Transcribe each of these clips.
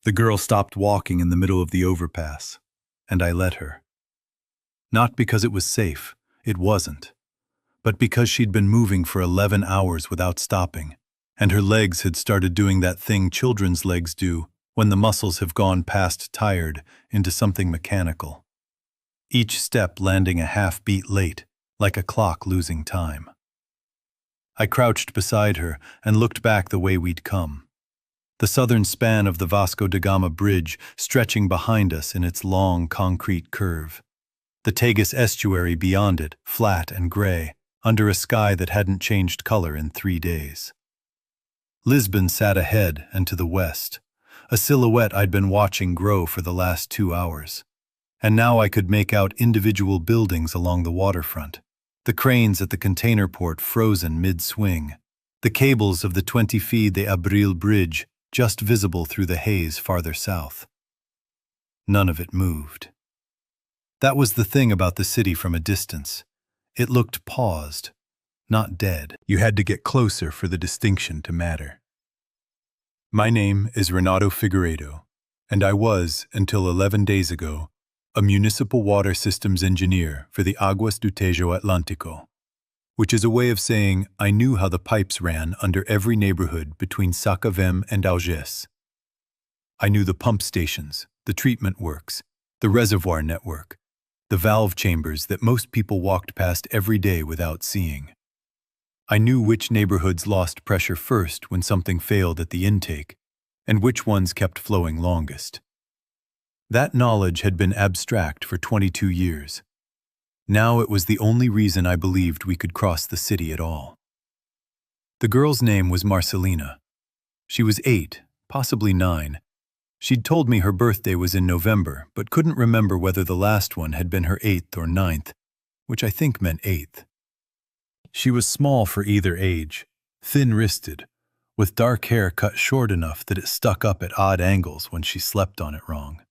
The girl stopped walking in the middle of the overpass, and I let her. Not because it was safe, it wasn't, but because she'd been moving for 11 hours without stopping, and her legs had started doing that thing children's legs do when the muscles have gone past tired into something mechanical. Each step landing a half beat late, like a clock losing time. I crouched beside her and looked back the way we'd come. The southern span of the Vasco da Gama Bridge stretching behind us in its long concrete curve. The Tagus estuary beyond it, flat and gray, under a sky that hadn't changed color in 3 days. Lisbon sat ahead and to the west, a silhouette I'd been watching grow for the last 2 hours. And now I could make out individual buildings along the waterfront, the cranes at the container port frozen mid-swing, the cables of the 20 Feet de Abril bridge just visible through the haze farther south. None of it moved. That was the thing about the city from a distance. It looked paused, not dead. You had to get closer for the distinction to matter. My name is Renato Figueiredo, and I was, until 11 days ago, a municipal water systems engineer for the Aguas do Tejo Atlântico, which is a way of saying I knew how the pipes ran under every neighborhood between Sacavém and Algés. I knew the pump stations, the treatment works, the reservoir network, the valve chambers that most people walked past every day without seeing. I knew which neighborhoods lost pressure first when something failed at the intake, and which ones kept flowing longest. That knowledge had been abstract for 22 years. Now it was the only reason I believed we could cross the city at all. The girl's name was Marcelina. She was 8, possibly 9. She'd told me her birthday was in November, but couldn't remember whether the last one had been her 8th or 9th, which I think meant 8th. She was small for either age, thin-wristed, with dark hair cut short enough that it stuck up at odd angles when she slept on it wrong.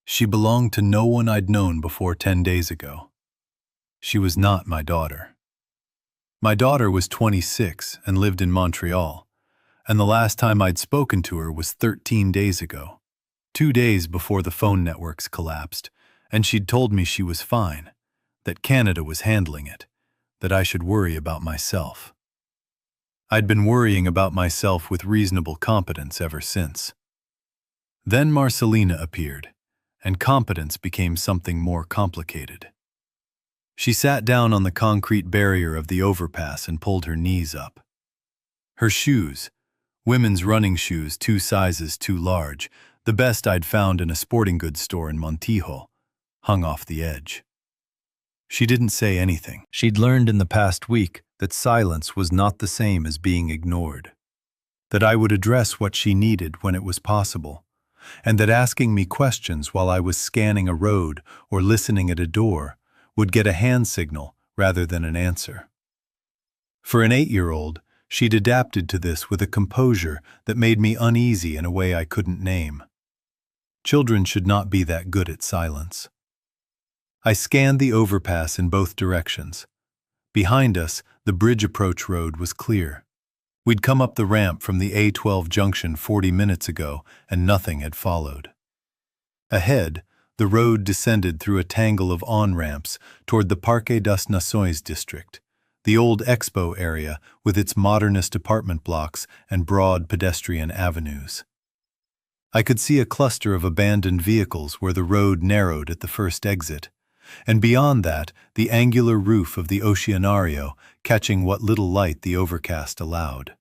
She belonged to no one I'd known before 10 days ago. She was not my daughter. My daughter was 26 and lived in Montreal, and the last time I'd spoken to her was 13 days ago, 2 days before the phone networks collapsed, and she'd told me she was fine, that Canada was handling it, that I should worry about myself. I'd been worrying about myself with reasonable competence ever since. Then Marcelina appeared, and competence became something more complicated. She sat down on the concrete barrier of the overpass and pulled her knees up. Her shoes, women's running shoes 2 sizes too large, the best I'd found in a sporting goods store in Montijo, hung off the edge. She didn't say anything. She'd learned in the past week that silence was not the same as being ignored, that I would address what she needed when it was possible, and that asking me questions while I was scanning a road or listening at a door would get a hand signal rather than an answer. For an 8-year-old, she'd adapted to this with a composure that made me uneasy in a way I couldn't name. Children should not be that good at silence. I scanned the overpass in both directions. Behind us, the bridge approach road was clear. We'd come up the ramp from the A12 junction 40 minutes ago, and nothing had followed. Ahead, the road descended through a tangle of on-ramps toward the Parque das Nações district, the old expo area with its modernist apartment blocks and broad pedestrian avenues. I could see a cluster of abandoned vehicles where the road narrowed at the first exit, and beyond that, the angular roof of the Oceanario catching what little light the overcast allowed.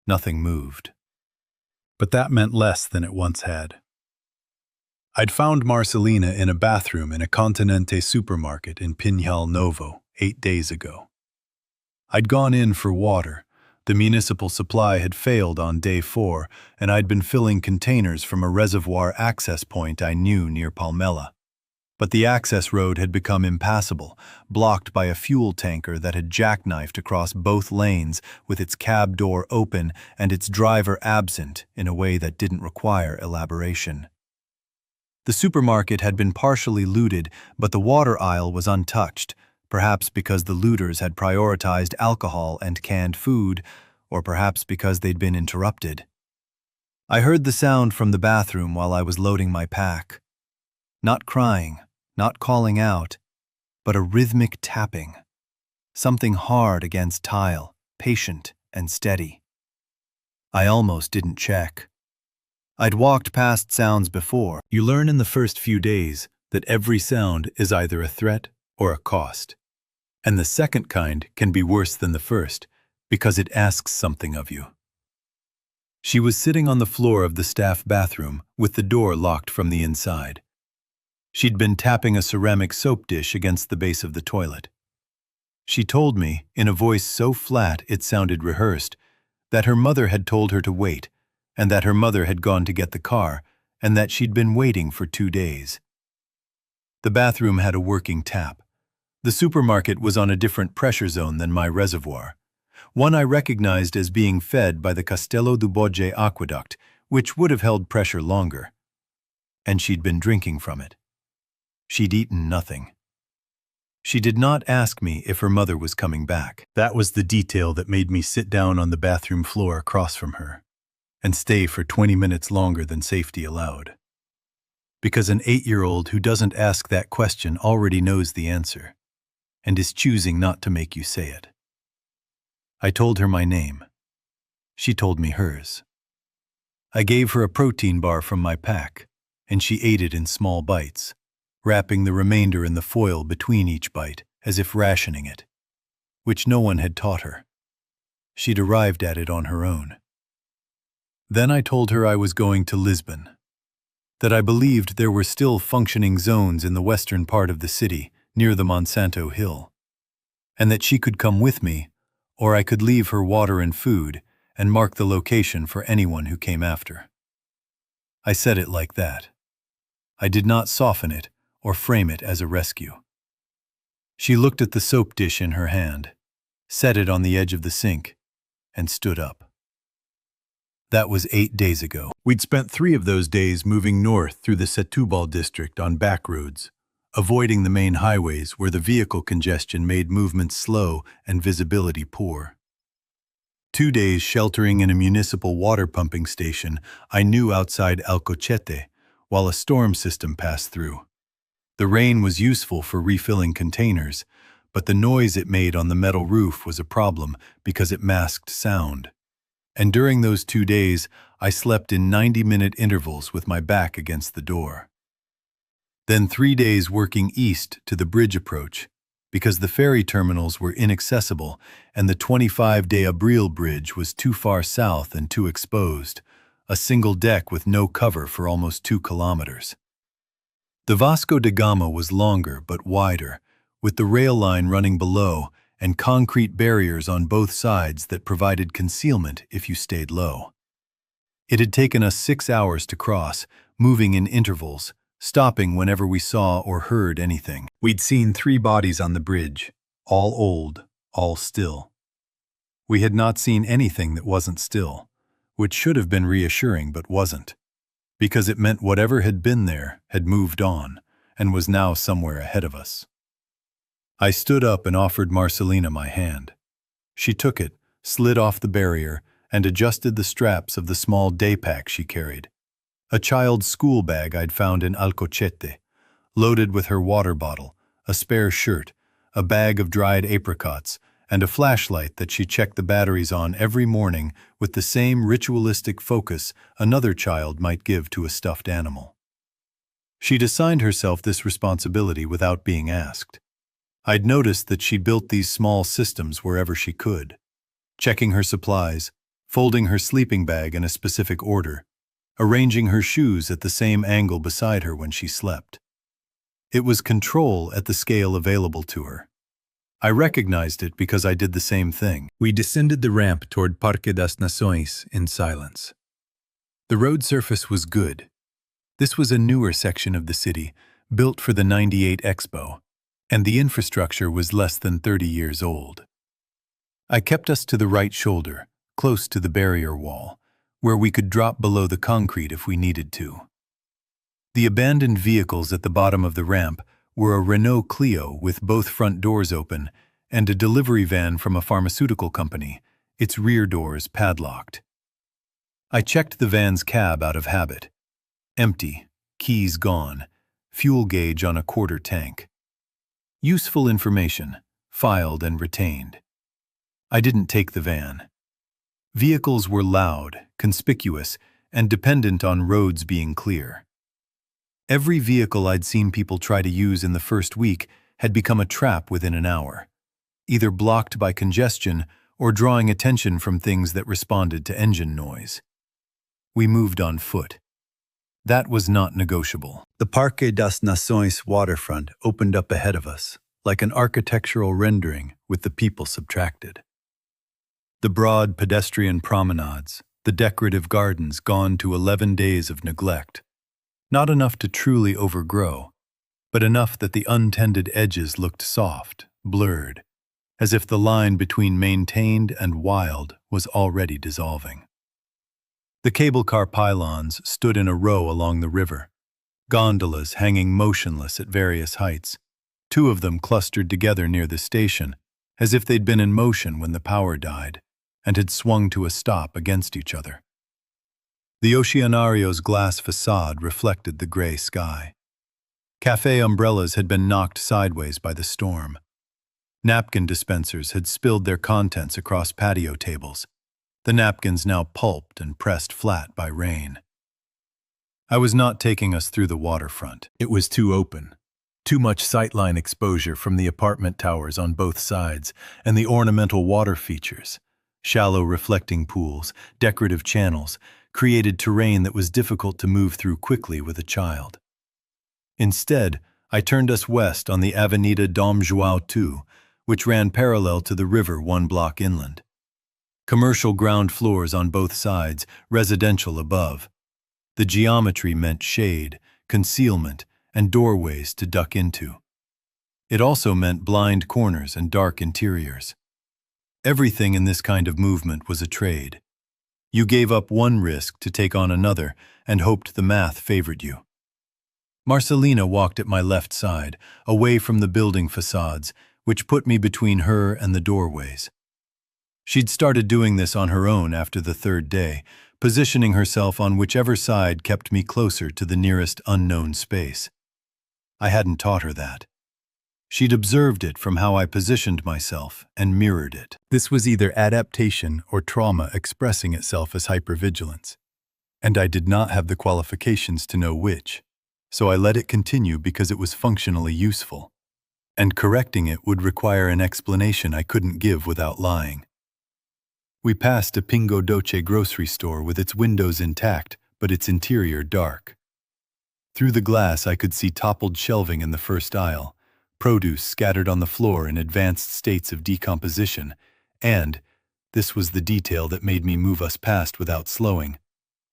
Nothing moved. But that meant less than it once had. I'd found Marcelina in a bathroom in a Continente supermarket in Pinhal Novo 8 days ago. I'd gone in for water. The municipal supply had failed on day 4, and I'd been filling containers from a reservoir access point I knew near Palmela. But the access road had become impassable, blocked by a fuel tanker that had jackknifed across both lanes with its cab door open and its driver absent in a way that didn't require elaboration. The supermarket had been partially looted, but the water aisle was untouched, perhaps because the looters had prioritized alcohol and canned food, or perhaps because they'd been interrupted. I heard the sound from the bathroom while I was loading my pack. Not crying, not calling out, but a rhythmic tapping. Something hard against tile, patient and steady. I almost didn't check. I'd walked past sounds before. You learn in the first few days that every sound is either a threat or a cost. And the second kind can be worse than the first because it asks something of you. She was sitting on the floor of the staff bathroom with the door locked from the inside. She'd been tapping a ceramic soap dish against the base of the toilet. She told me, in a voice so flat it sounded rehearsed, that her mother had told her to wait, and that her mother had gone to get the car, and that she'd been waiting for 2 days. The bathroom had a working tap. The supermarket was on a different pressure zone than my reservoir, one I recognized as being fed by the Castello du Bogge aqueduct, which would have held pressure longer. And she'd been drinking from it. She'd eaten nothing. She did not ask me if her mother was coming back. That was the detail that made me sit down on the bathroom floor across from her and stay for 20 minutes longer than safety allowed. Because an 8-year-old who doesn't ask that question already knows the answer and is choosing not to make you say it. I told her my name. She told me hers. I gave her a protein bar from my pack, and she ate it in small bites, wrapping the remainder in the foil between each bite, as if rationing it, which no one had taught her. She'd arrived at it on her own. Then I told her I was going to Lisbon, that I believed there were still functioning zones in the western part of the city, near the Monsanto Hill, and that she could come with me, or I could leave her water and food and mark the location for anyone who came after. I said it like that. I did not soften it or frame it as a rescue. She looked at the soap dish in her hand, set it on the edge of the sink, and stood up. That was 8 days ago. We'd spent 3 of those days moving north through the Setúbal district on back roads, avoiding the main highways where the vehicle congestion made movement slow and visibility poor. 2 days sheltering in a municipal water pumping station I knew outside Alcochete, while a storm system passed through. The rain was useful for refilling containers, but the noise it made on the metal roof was a problem because it masked sound. And during those 2 days, I slept in 90-minute intervals with my back against the door. Then 3 days working east to the bridge approach, because the ferry terminals were inaccessible and the 25-day Abril bridge was too far south and too exposed, a single deck with no cover for almost 2 kilometers. The Vasco da Gama was longer but wider, with the rail line running below and concrete barriers on both sides that provided concealment if you stayed low. It had taken us 6 hours to cross, moving in intervals, stopping whenever we saw or heard anything. We'd seen 3 bodies on the bridge, all old, all still. We had not seen anything that wasn't still, which should have been reassuring but wasn't, because it meant whatever had been there had moved on and was now somewhere ahead of us. I stood up and offered Marcelina my hand. She took it, slid off the barrier, and adjusted the straps of the small day pack she carried. A child's school bag I'd found in Alcochete, loaded with her water bottle, a spare shirt, a bag of dried apricots, and a flashlight that she checked the batteries on every morning with the same ritualistic focus another child might give to a stuffed animal. She'd assigned herself this responsibility without being asked. I'd noticed that she built these small systems wherever she could, checking her supplies, folding her sleeping bag in a specific order, arranging her shoes at the same angle beside her when she slept. It was control at the scale available to her. I recognized it because I did the same thing. We descended the ramp toward Parque das Nações in silence. The road surface was good. This was a newer section of the city, built for the '98 Expo, and the infrastructure was less than 30 years old. I kept us to the right shoulder, close to the barrier wall, where we could drop below the concrete if we needed to. The abandoned vehicles at the bottom of the ramp were a Renault Clio with both front doors open and a delivery van from a pharmaceutical company, its rear doors padlocked. I checked the van's cab out of habit. Empty, keys gone, fuel gauge on a quarter tank. Useful information, filed and retained. I didn't take the van. Vehicles were loud, conspicuous, and dependent on roads being clear. Every vehicle I'd seen people try to use in the first week had become a trap within an hour, either blocked by congestion or drawing attention from things that responded to engine noise. We moved on foot. That was not negotiable. The Parque das Nações waterfront opened up ahead of us, like an architectural rendering with the people subtracted. The broad pedestrian promenades, the decorative gardens gone to 11 days of neglect. Not enough to truly overgrow, but enough that the untended edges looked soft, blurred, as if the line between maintained and wild was already dissolving. The cable car pylons stood in a row along the river, gondolas hanging motionless at various heights, two of them clustered together near the station, as if they'd been in motion when the power died, and had swung to a stop against each other. The Oceanario's glass facade reflected the gray sky. Cafe umbrellas had been knocked sideways by the storm. Napkin dispensers had spilled their contents across patio tables, the napkins now pulped and pressed flat by rain. I was not taking us through the waterfront. It was too open. Too much sightline exposure from the apartment towers on both sides and the ornamental water features. Shallow reflecting pools, decorative channels, created terrain that was difficult to move through quickly with a child. Instead, I turned us west on the Avenida Dom João II, which ran parallel to the river 1 block inland. Commercial ground floors on both sides, residential above. The geometry meant shade, concealment, and doorways to duck into. It also meant blind corners and dark interiors. Everything in this kind of movement was a trade. You gave up one risk to take on another and hoped the math favored you. Marcelina walked at my left side, away from the building facades, which put me between her and the doorways. She'd started doing this on her own after the third day, positioning herself on whichever side kept me closer to the nearest unknown space. I hadn't taught her that. She'd observed it from how I positioned myself and mirrored it. This was either adaptation or trauma expressing itself as hypervigilance, and I did not have the qualifications to know which, so I let it continue because it was functionally useful, and correcting it would require an explanation I couldn't give without lying. We passed a Pingo Doce grocery store with its windows intact, but its interior dark. Through the glass I could see toppled shelving in the first aisle, produce scattered on the floor in advanced states of decomposition, and, this was the detail that made me move us past without slowing,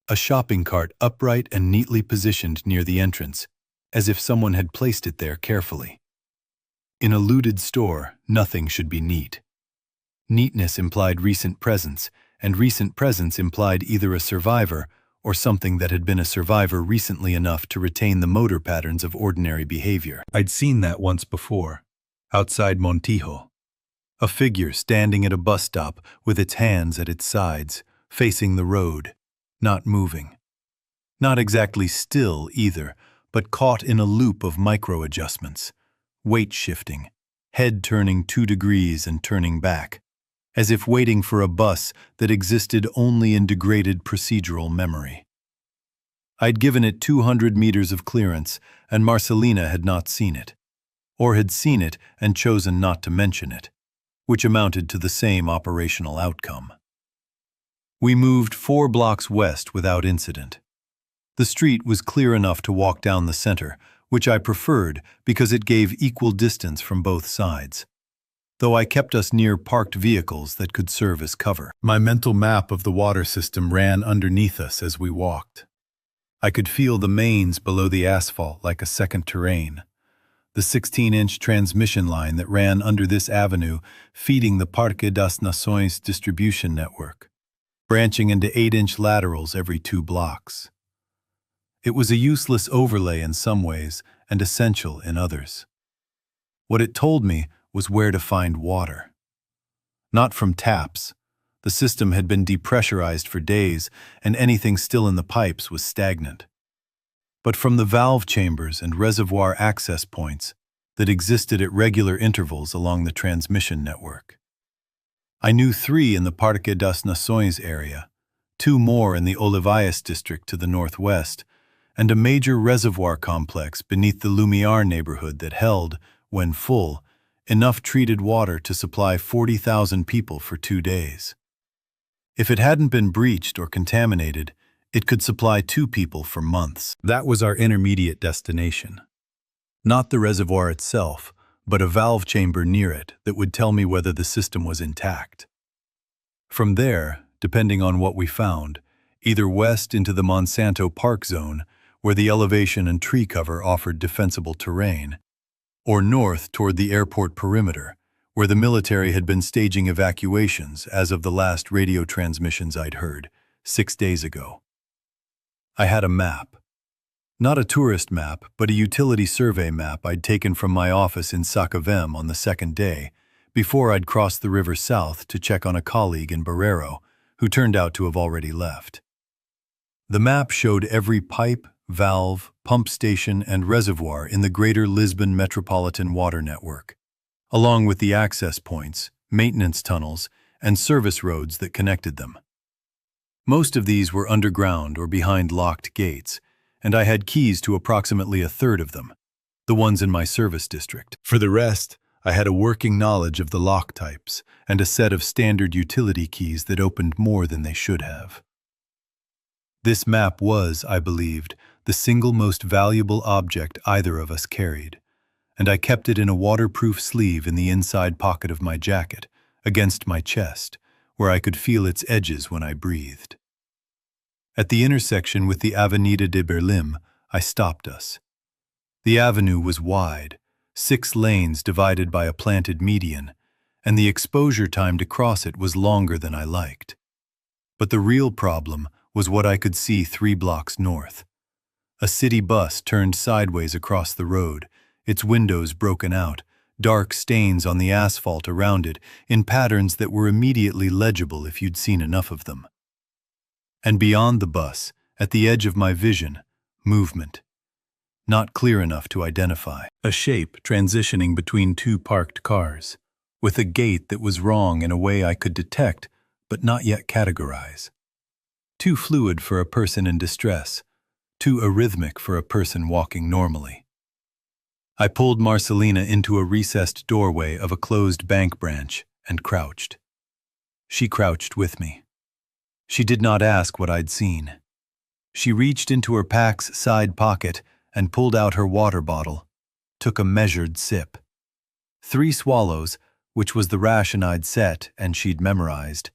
a shopping cart upright and neatly positioned near the entrance, as if someone had placed it there carefully. In a looted store, nothing should be neat. Neatness implied recent presence, and recent presence implied either a survivor or something that had been a survivor recently enough to retain the motor patterns of ordinary behavior. I'd seen that once before, outside Montijo. A figure standing at a bus stop with its hands at its sides, facing the road, not moving. Not exactly still either, but caught in a loop of micro-adjustments, weight shifting, head turning 2 degrees and turning back, as if waiting for a bus that existed only in degraded procedural memory. I'd given it 200 meters of clearance, and Marcelina had not seen it, or had seen it and chosen not to mention it, which amounted to the same operational outcome. We moved 4 blocks west without incident. The street was clear enough to walk down the center, which I preferred because it gave equal distance from both sides, though I kept us near parked vehicles that could serve as cover. My mental map of the water system ran underneath us as we walked. I could feel the mains below the asphalt like a second terrain, the 16-inch transmission line that ran under this avenue feeding the Parque das Nações distribution network, branching into 8-inch laterals every 2 blocks. It was a useless overlay in some ways and essential in others. What it told me was where to find water. Not from taps, The system had been depressurized for days, and anything still in the pipes was stagnant. But from the valve chambers and reservoir access points that existed at regular intervals along the transmission network, I knew 3 in the Parque das Nações area, 2 more in the Olivais district to the northwest, and a major reservoir complex beneath the Lumiar neighborhood that held, when full, enough treated water to supply 40,000 people for 2 days. If it hadn't been breached or contaminated, it could supply 2 people for months. That was our intermediate destination. Not the reservoir itself, but a valve chamber near it that would tell me whether the system was intact. From there, depending on what we found, either west into the Monsanto Park zone, where the elevation and tree cover offered defensible terrain, or north toward the airport perimeter, where the military had been staging evacuations as of the last radio transmissions I'd heard, 6 days ago. I had a map. Not a tourist map, but a utility survey map I'd taken from my office in Sacavém on the 2nd day, before I'd crossed the river south to check on a colleague in Barreiro, who turned out to have already left. The map showed every pipe, valve, pump station, and reservoir in the greater Lisbon metropolitan water network, along with the access points, maintenance tunnels, and service roads that connected them. Most of these were underground or behind locked gates, and I had keys to approximately a third of them, the ones in my service district. For the rest, I had a working knowledge of the lock types and a set of standard utility keys that opened more than they should have. This map was, I believed, the single most valuable object either of us carried, and I kept it in a waterproof sleeve in the inside pocket of my jacket, against my chest, where I could feel its edges when I breathed. At the intersection with the Avenida de Berlim, I stopped us. The avenue was wide, 6 lanes divided by a planted median, and the exposure time to cross it was longer than I liked. But the real problem was what I could see 3 blocks north. A city bus turned sideways across the road, its windows broken out, dark stains on the asphalt around it in patterns that were immediately legible if you'd seen enough of them. And beyond the bus, at the edge of my vision, movement. Not clear enough to identify. A shape transitioning between 2 parked cars, with a gait that was wrong in a way I could detect but not yet categorize. Too fluid for a person in distress, too arrhythmic for a person walking normally. I pulled Marcelina into a recessed doorway of a closed bank branch and crouched. She crouched with me. She did not ask what I'd seen. She reached into her pack's side pocket and pulled out her water bottle, took a measured sip. 3 swallows, which was the ration I'd set and she'd memorized,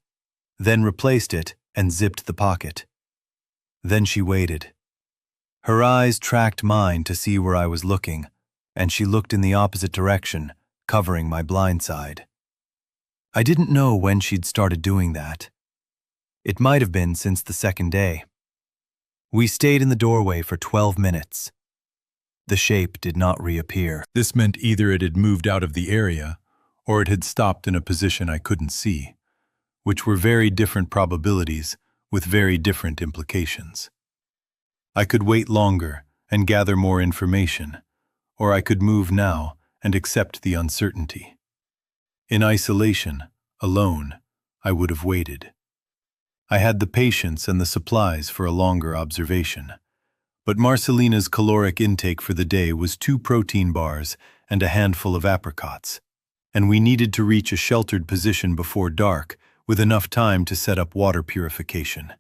then replaced it and zipped the pocket. Then she waited. Her eyes tracked mine to see where I was looking, and she looked in the opposite direction, covering my blind side. I didn't know when she'd started doing that. It might have been since the 2nd day. We stayed in the doorway for 12 minutes. The shape did not reappear. This meant either it had moved out of the area, or it had stopped in a position I couldn't see, which were very different probabilities with very different implications. I could wait longer and gather more information, or I could move now and accept the uncertainty. In isolation, alone, I would have waited. I had the patience and the supplies for a longer observation, but Marcelina's caloric intake for the day was 2 protein bars and a handful of apricots, and we needed to reach a sheltered position before dark with enough time to set up water purification,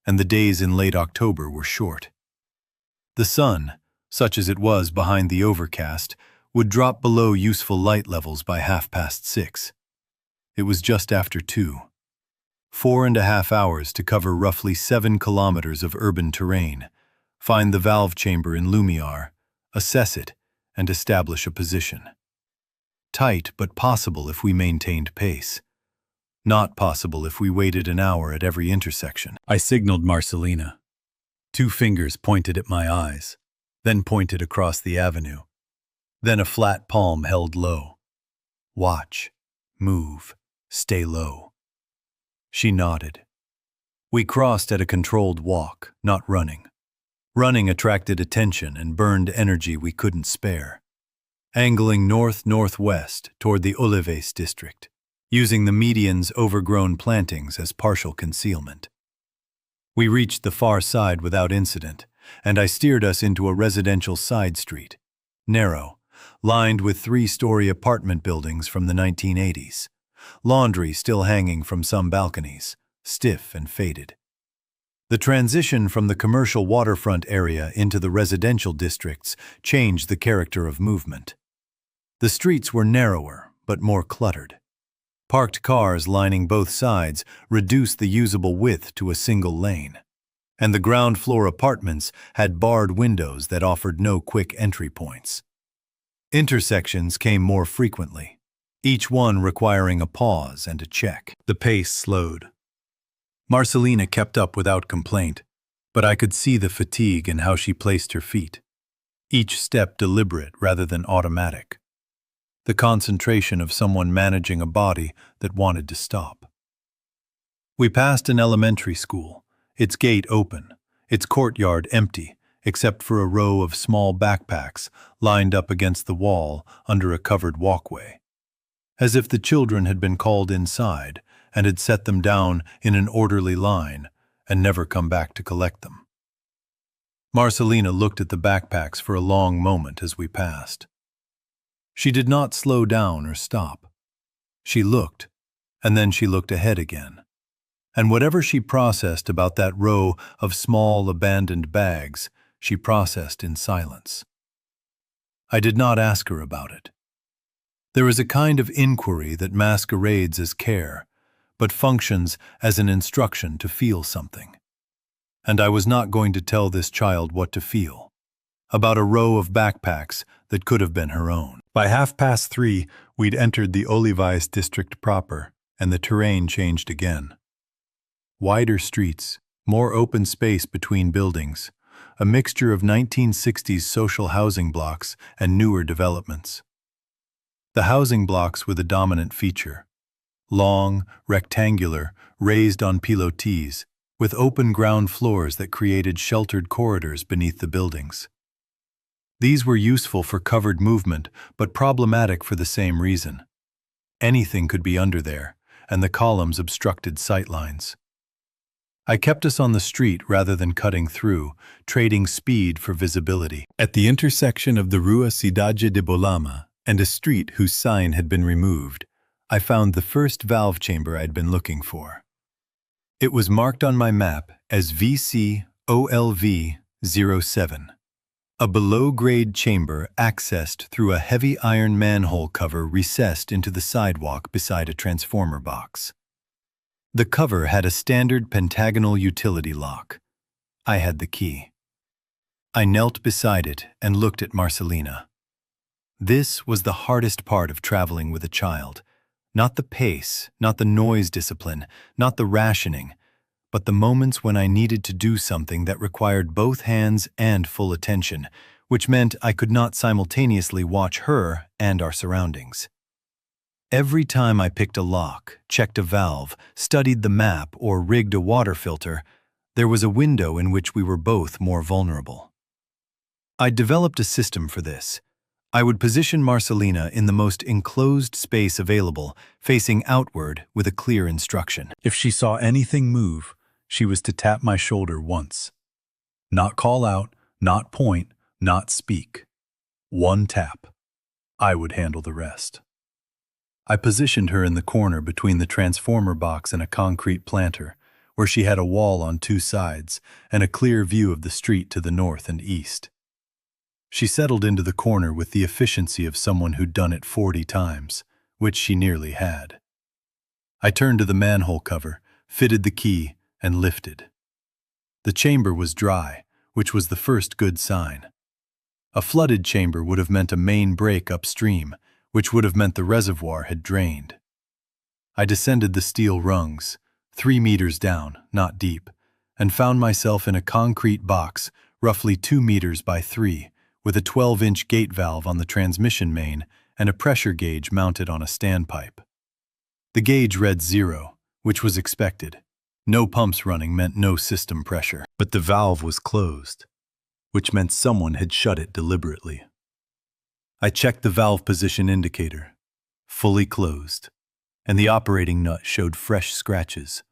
and the days in late October were short. The sun, such as it was behind the overcast, would drop below useful light levels by 6:30. It was just after 2. 4.5 hours to cover roughly 7 kilometers of urban terrain, find the valve chamber in Lumiar, assess it, and establish a position. Tight but possible if we maintained pace. Not possible if we waited an hour at every intersection. I signaled Marcelina. 2 fingers pointed at my eyes, then pointed across the avenue. Then a flat palm held low. Watch, move, stay low. She nodded. We crossed at a controlled walk, not running. Running attracted attention and burned energy we couldn't spare. Angling north-northwest toward the Olives district, using the median's overgrown plantings as partial concealment. We reached the far side without incident, and I steered us into a residential side street, narrow, lined with 3-story apartment buildings from the 1980s, laundry still hanging from some balconies, stiff and faded. The transition from the commercial waterfront area into the residential districts changed the character of movement. The streets were narrower, but more cluttered. Parked cars lining both sides reduced the usable width to a single lane, and the ground-floor apartments had barred windows that offered no quick entry points. Intersections came more frequently, each one requiring a pause and a check. The pace slowed. Marcelina kept up without complaint, but I could see the fatigue in how she placed her feet, each step deliberate rather than automatic. The concentration of someone managing a body that wanted to stop. We passed an elementary school, its gate open, its courtyard empty, except for a row of small backpacks lined up against the wall under a covered walkway, as if the children had been called inside and had set them down in an orderly line and never come back to collect them. Marcelina looked at the backpacks for a long moment as we passed. She did not slow down or stop. She looked, and then she looked ahead again. And whatever she processed about that row of small abandoned bags, she processed in silence. I did not ask her about it. There is a kind of inquiry that masquerades as care, but functions as an instruction to feel something. And I was not going to tell this child what to feel, about a row of backpacks that could have been her own. By 3:30, we'd entered the Olives district proper, and the terrain changed again. Wider streets, more open space between buildings, a mixture of 1960s social housing blocks and newer developments. The housing blocks were the dominant feature. Long, rectangular, raised on pilotis, with open ground floors that created sheltered corridors beneath the buildings. These were useful for covered movement, but problematic for the same reason. Anything could be under there, and the columns obstructed sightlines. I kept us on the street rather than cutting through, trading speed for visibility. At the intersection of the Rua Cidade de Bolama and a street whose sign had been removed, I found the first valve chamber I'd been looking for. It was marked on my map as VCOLV-07, a below-grade chamber accessed through a heavy iron manhole cover recessed into the sidewalk beside a transformer box. The cover had a standard pentagonal utility lock. I had the key. I knelt beside it and looked at Marcelina. This was the hardest part of traveling with a child. Not the pace, not the noise discipline, not the rationing, but the moments when I needed to do something that required both hands and full attention, which meant I could not simultaneously watch her and our surroundings. Every time I picked a lock, checked a valve, studied the map, or rigged a water filter, there was a window in which we were both more vulnerable. I'd developed a system for this. I would position Marcelina in the most enclosed space available, facing outward with a clear instruction. If she saw anything move, she was to tap my shoulder once. Not call out, not point, not speak. One tap. I would handle the rest. I positioned her in the corner between the transformer box and a concrete planter, where she had a wall on two sides and a clear view of the street to the north and east. She settled into the corner with the efficiency of someone who'd done it 40 times, which she nearly had. I turned to the manhole cover, fitted the key, and lifted. The chamber was dry, which was the first good sign. A flooded chamber would have meant a main break upstream, which would have meant the reservoir had drained. I descended the steel rungs, 3 meters down, not deep, and found myself in a concrete box, roughly 2 meters by 3, with a 12-inch gate valve on the transmission main and a pressure gauge mounted on a standpipe. The gauge read 0, which was expected. No pumps running meant no system pressure. But the valve was closed, which meant someone had shut it deliberately. I checked the valve position indicator, fully closed, and the operating nut showed fresh scratches,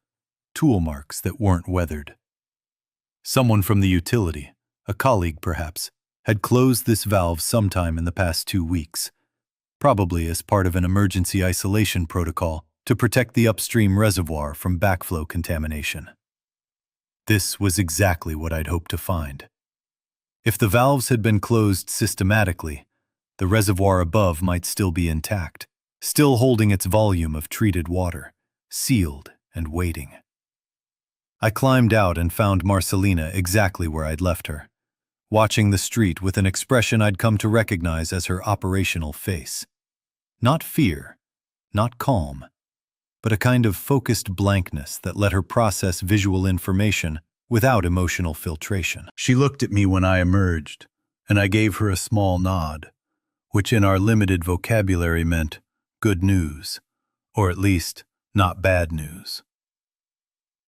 tool marks that weren't weathered. Someone from the utility, a colleague perhaps, had closed this valve sometime in the past 2 weeks, probably as part of an emergency isolation protocol to protect the upstream reservoir from backflow contamination. This was exactly what I'd hoped to find. If the valves had been closed systematically, the reservoir above might still be intact, still holding its volume of treated water, sealed and waiting. I climbed out and found Marcelina exactly where I'd left her, watching the street with an expression I'd come to recognize as her operational face. Not fear, not calm, but a kind of focused blankness that let her process visual information without emotional filtration. She looked at me when I emerged, and I gave her a small nod, which in our limited vocabulary meant good news, or at least not bad news.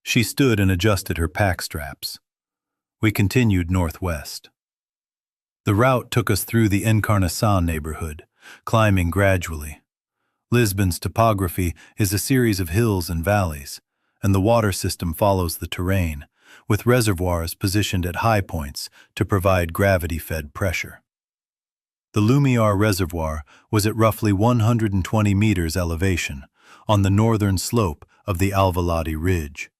She stood and adjusted her pack straps. We continued northwest. The route took us through the Encarnação neighborhood, climbing gradually. Lisbon's topography is a series of hills and valleys, and the water system follows the terrain, with reservoirs positioned at high points to provide gravity-fed pressure. The Lumiar Reservoir was at roughly 120 meters elevation, on the northern slope of the Alvalade Ridge,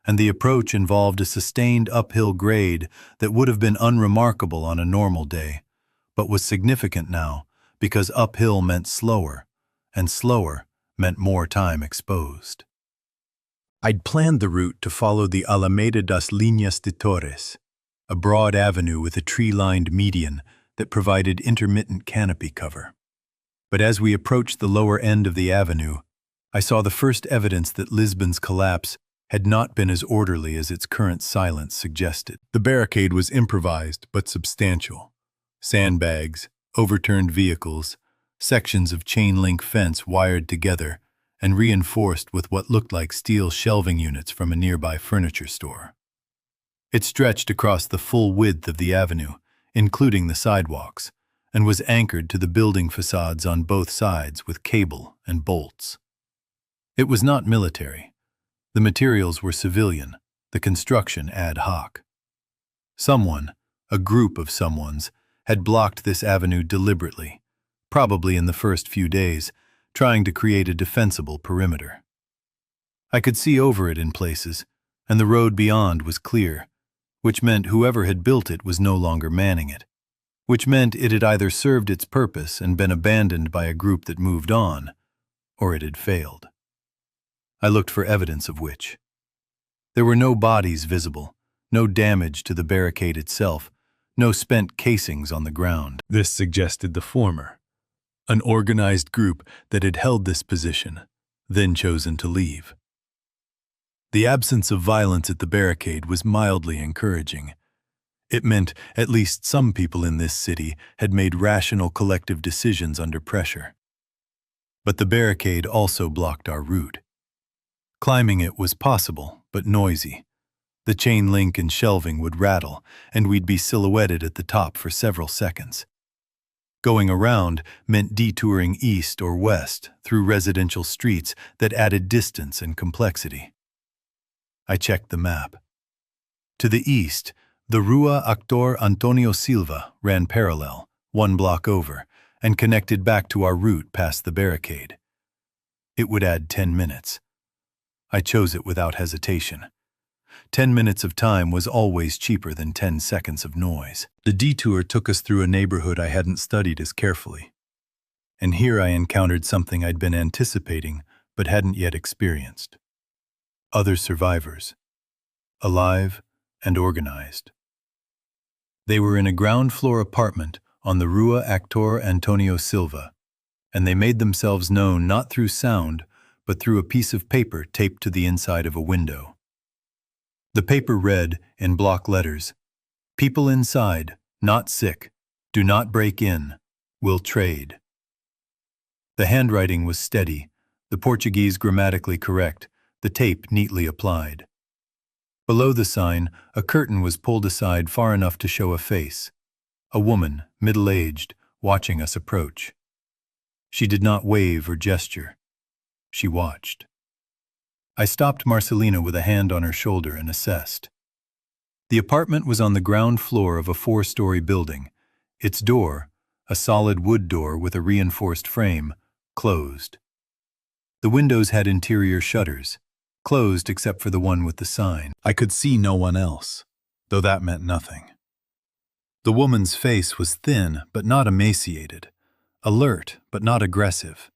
and the approach involved a sustained uphill grade that would have been unremarkable on a normal day, but was significant now because uphill meant slower, and slower meant more time exposed. I'd planned the route to follow the Alameda das Linhas de Torres, a broad avenue with a tree-lined median that provided intermittent canopy cover. But as we approached the lower end of the avenue, I saw the first evidence that Lisbon's collapse had not been as orderly as its current silence suggested. The barricade was improvised but substantial. Sandbags, overturned vehicles, sections of chain-link fence wired together and reinforced with what looked like steel shelving units from a nearby furniture store. It stretched across the full width of the avenue, including the sidewalks, and was anchored to the building facades on both sides with cable and bolts. It was not military. The materials were civilian, the construction ad hoc. Someone, a group of someones, had blocked this avenue deliberately, probably in the first few days, trying to create a defensible perimeter. I could see over it in places, and the road beyond was clear, which meant whoever had built it was no longer manning it, which meant it had either served its purpose and been abandoned by a group that moved on, or it had failed. I looked for evidence of which. There were no bodies visible, no damage to the barricade itself, no spent casings on the ground. This suggested the former, an organized group that had held this position, then chosen to leave. The absence of violence at the barricade was mildly encouraging. It meant at least some people in this city had made rational collective decisions under pressure. But the barricade also blocked our route. Climbing it was possible, but noisy. The chain link and shelving would rattle, and we'd be silhouetted at the top for several seconds. Going around meant detouring east or west through residential streets that added distance and complexity. I checked the map. To the east, the Rua Actor Antonio Silva ran parallel, 1 block over, and connected back to our route past the barricade. It would add 10 minutes. I chose it without hesitation. 10 minutes of time was always cheaper than 10 seconds of noise. The detour took us through a neighborhood I hadn't studied as carefully. And here I encountered something I'd been anticipating but hadn't yet experienced. Other survivors, alive and organized. They were in a ground-floor apartment on the Rua Actor Antonio Silva, and they made themselves known not through sound, but through a piece of paper taped to the inside of a window. The paper read, in block letters, "People inside, not sick, do not break in, will trade." The handwriting was steady, the Portuguese grammatically correct, the tape neatly applied. Below the sign, a curtain was pulled aside far enough to show a face. A woman, middle-aged, watching us approach. She did not wave or gesture. She watched. I stopped Marcelina with a hand on her shoulder and assessed. The apartment was on the ground floor of a 4-story building. Its door, a solid wood door with a reinforced frame, closed. The windows had interior shutters, closed except for the one with the sign. I could see no one else, though that meant nothing. The woman's face was thin but not emaciated, alert but not aggressive.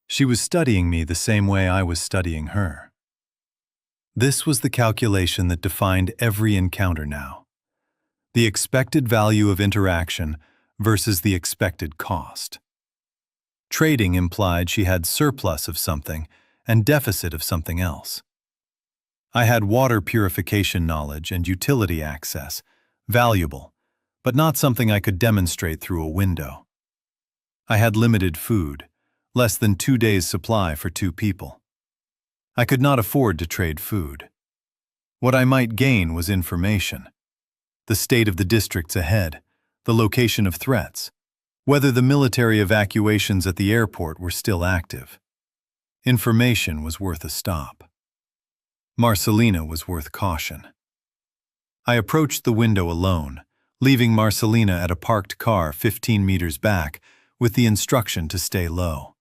She was studying me the same way I was studying her. This was the calculation that defined every encounter now. The expected value of interaction versus the expected cost. Trading implied she had surplus of something and deficit of something else. I had water purification knowledge and utility access, valuable, but not something I could demonstrate through a window. I had limited food, less than 2 days' supply for 2 people. I could not afford to trade food. What I might gain was information. The state of the districts ahead, the location of threats, whether the military evacuations at the airport were still active. Information was worth a stop. Marcelina was worth caution. I approached the window alone, leaving Marcelina at a parked car 15 meters back with the instruction to stay low.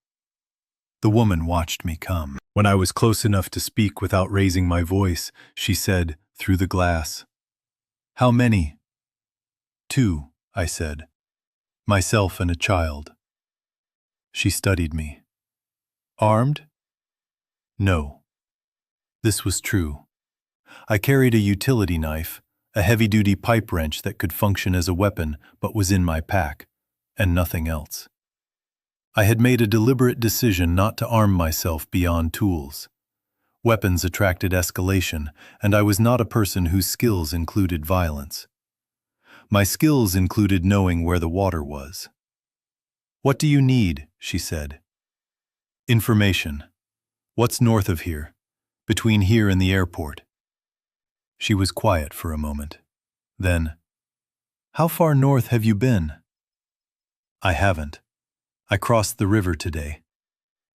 The woman watched me come. When I was close enough to speak without raising my voice, she said, through the glass, "How many?" "2," I said. "Myself and a child." She studied me. "Armed?" "No." This was true. I carried a utility knife, a heavy-duty pipe wrench that could function as a weapon but was in my pack, and nothing else. I had made a deliberate decision not to arm myself beyond tools. Weapons attracted escalation, and I was not a person whose skills included violence. My skills included knowing where the water was. "What do you need?" she said. "Information. What's north of here, between here and the airport?" She was quiet for a moment. Then, "How far north have you been?" "I haven't. I crossed the river today.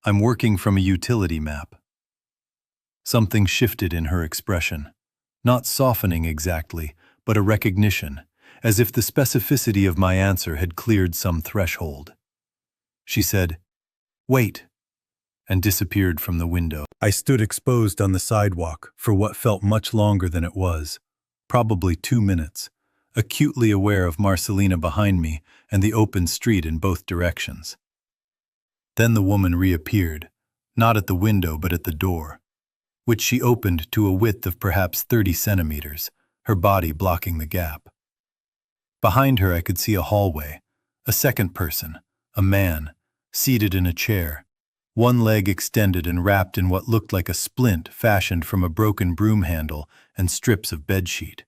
I'm working from a utility map." Something shifted in her expression, not softening exactly, but a recognition, as if the specificity of my answer had cleared some threshold. She said, "Wait," and disappeared from the window. I stood exposed on the sidewalk for what felt much longer than it was, probably 2 minutes, acutely aware of Marcelina behind me and the open street in both directions. Then the woman reappeared, not at the window but at the door, which she opened to a width of perhaps 30 centimeters, her body blocking the gap. Behind her I could see a hallway, a second person, a man, seated in a chair, one leg extended and wrapped in what looked like a splint fashioned from a broken broom handle and strips of bedsheet.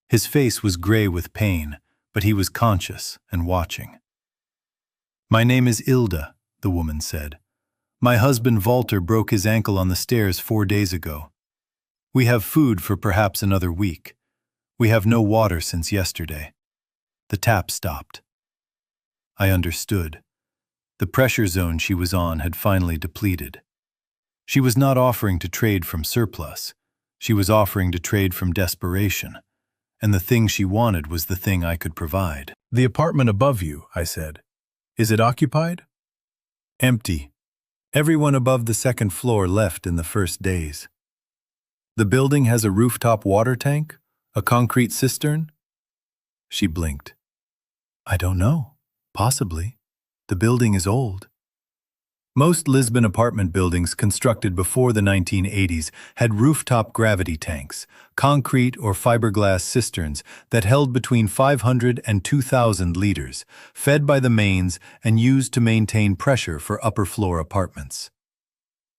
His face was gray with pain, but he was conscious and watching. "My name is Ilda," the woman said. "My husband Walter broke his ankle on the stairs 4 days ago. We have food for perhaps another week. We have no water since yesterday." The tap stopped. I understood. The pressure zone she was on had finally depleted. She was not offering to trade from surplus. She was offering to trade from desperation. And the thing she wanted was the thing I could provide. "The apartment above you," I said. "Is it occupied?" "Empty. Everyone above the second floor left in the first days." "The building has a rooftop water tank? A concrete cistern?" She blinked. "I don't know. Possibly. The building is old." Most Lisbon apartment buildings constructed before the 1980s had rooftop gravity tanks, concrete or fiberglass cisterns that held between 500 and 2,000 liters, fed by the mains and used to maintain pressure for upper-floor apartments.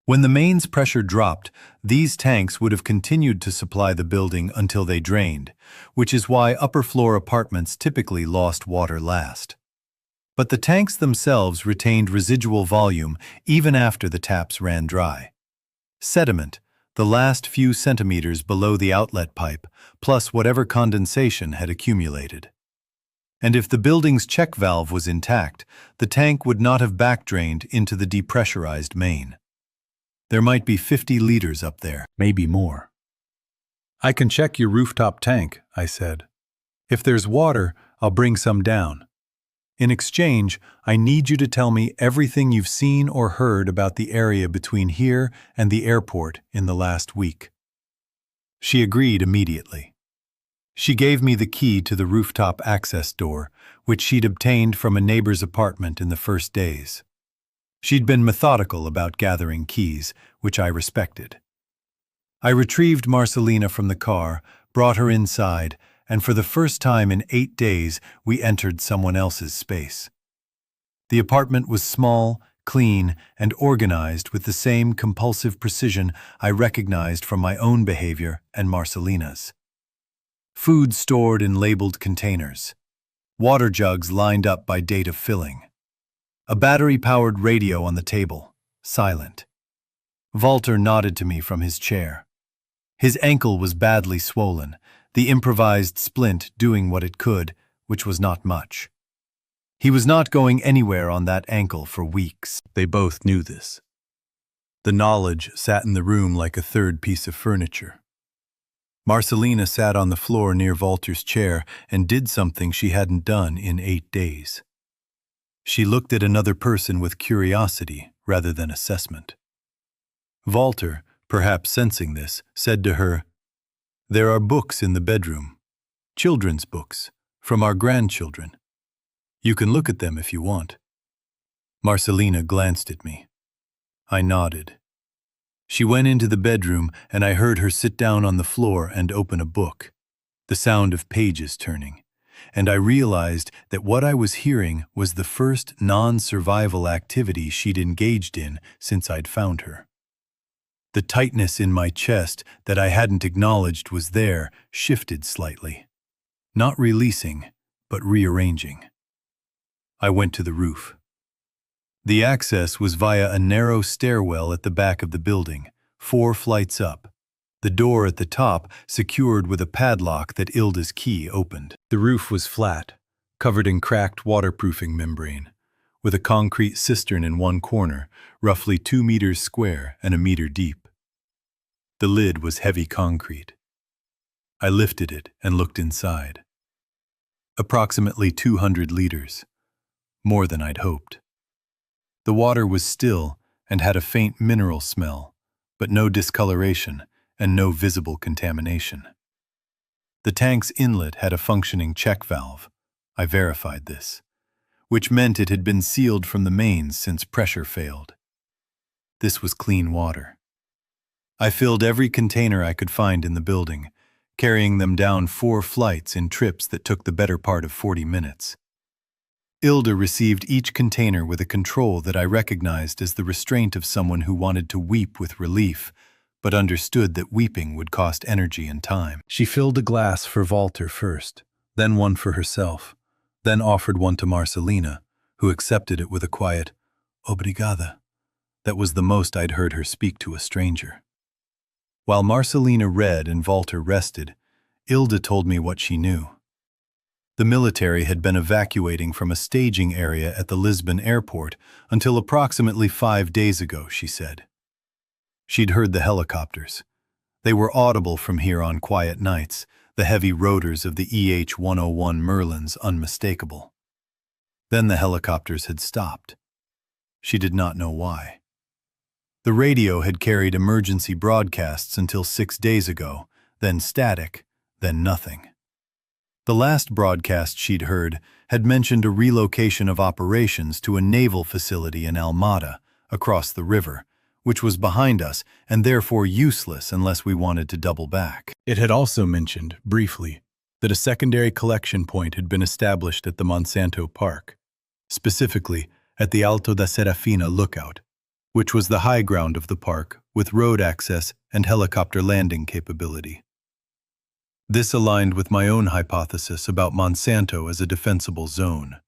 When the mains pressure dropped, these tanks would have continued to supply the building until they drained, which is why upper-floor apartments typically lost water last. But the tanks themselves retained residual volume even after the taps ran dry. Sediment, the last few centimeters below the outlet pipe, plus whatever condensation had accumulated. And if the building's check valve was intact, the tank would not have backdrained into the depressurized main. There might be 50 liters up there, maybe more. "I can check your rooftop tank," I said. "If there's water, I'll bring some down. In exchange, I need you to tell me everything you've seen or heard about the area between here and the airport in the last week." She agreed immediately. She gave me the key to the rooftop access door, which she'd obtained from a neighbor's apartment in the first days. She'd been methodical about gathering keys, which I respected. I retrieved Marcelina from the car, brought her inside, and for the first time in 8 days, we entered someone else's space. The apartment was small, clean, and organized with the same compulsive precision I recognized from my own behavior and Marcelina's. Food stored in labeled containers. Water jugs lined up by date of filling. A battery-powered radio on the table, silent. Walter nodded to me from his chair. His ankle was badly swollen, the improvised splint doing what it could, which was not much. He was not going anywhere on that ankle for weeks. They both knew this. The knowledge sat in the room like a third piece of furniture. Marcelina sat on the floor near Walter's chair and did something she hadn't done in 8 days. She looked at another person with curiosity rather than assessment. Walter, perhaps sensing this, said to her, "There are books in the bedroom, children's books, from our grandchildren. You can look at them if you want." Marcelina glanced at me. I nodded. She went into the bedroom, and I heard her sit down on the floor and open a book, the sound of pages turning, and I realized that what I was hearing was the first non-survival activity she'd engaged in since I'd found her. The tightness in my chest that I hadn't acknowledged was there shifted slightly, not releasing, but rearranging. I went to the roof. The access was via a narrow stairwell at the back of the building, 4 flights up, the door at the top secured with a padlock that Ilda's key opened. The roof was flat, covered in cracked waterproofing membrane, with a concrete cistern in one corner, roughly 2 meters square and 1 meter deep. The lid was heavy concrete. I lifted it and looked inside. Approximately 200 liters, more than I'd hoped. The water was still and had a faint mineral smell, but no discoloration and no visible contamination. The tank's inlet had a functioning check valve. I verified this, which meant it had been sealed from the mains since pressure failed. This was clean water. I filled every container I could find in the building, carrying them down 4 flights in trips that took the better part of 40 minutes. Ilda received each container with a control that I recognized as the restraint of someone who wanted to weep with relief, but understood that weeping would cost energy and time. She filled a glass for Walter first, then one for herself, then offered one to Marcelina, who accepted it with a quiet, "Obrigada." That was the most I'd heard her speak to a stranger. While Marcelina read and Walter rested, Ilda told me what she knew. The military had been evacuating from a staging area at the Lisbon airport until approximately 5 days ago, she said. She'd heard the helicopters. They were audible from here on quiet nights, the heavy rotors of the EH-101 Merlins unmistakable. Then the helicopters had stopped. She did not know why. The radio had carried emergency broadcasts until 6 days ago, then static, then nothing. The last broadcast she'd heard had mentioned a relocation of operations to a naval facility in Almada, across the river, which was behind us and therefore useless unless we wanted to double back. It had also mentioned, briefly, that a secondary collection point had been established at the Monsanto Park, specifically at the Alto da Serafina lookout, which was the high ground of the park with road access and helicopter landing capability. This aligned with my own hypothesis about Monsanto as a defensible zone.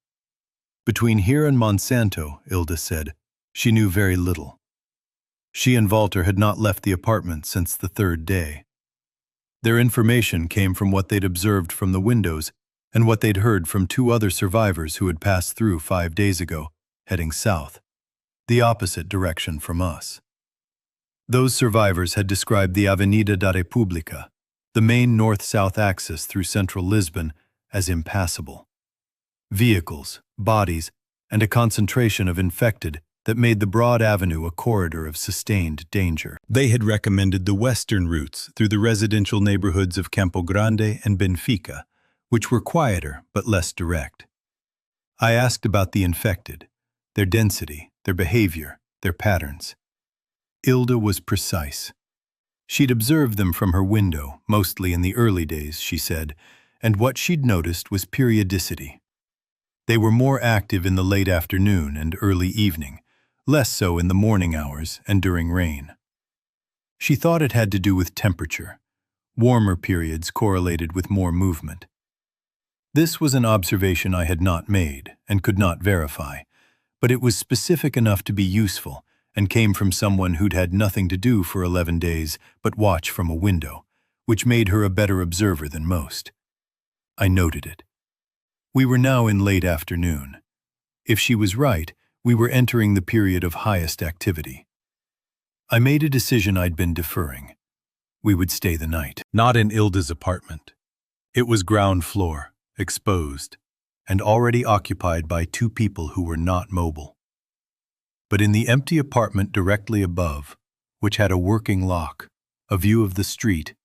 Between here and Monsanto, Ilda said, she knew very little. She and Walter had not left the apartment since the third day. Their information came from what they'd observed from the windows and what they'd heard from two other survivors who had passed through 5 days ago, heading south, the opposite direction from us. Those survivors had described the Avenida da República, the main north-south axis through central Lisbon, as impassable. Vehicles, bodies, and a concentration of infected that made the broad avenue a corridor of sustained danger. They had recommended the western routes through the residential neighborhoods of Campo Grande and Benfica, which were quieter but less direct. I asked about the infected, their density, their behavior, their patterns. Ilda was precise. She'd observed them from her window, mostly in the early days, she said, and what she'd noticed was periodicity. They were more active in the late afternoon and early evening, less so in the morning hours and during rain. She thought it had to do with temperature. Warmer periods correlated with more movement. This was an observation I had not made and could not verify, but it was specific enough to be useful and came from someone who'd had nothing to do for 11 days but watch from a window, which made her a better observer than most. I noted it. We were now in late afternoon. If she was right, we were entering the period of highest activity. I made a decision I'd been deferring. We would stay the night. Not in Ilda's apartment. It was ground floor, exposed, and already occupied by two people who were not mobile. But in the empty apartment directly above, which had a working lock, a view of the street,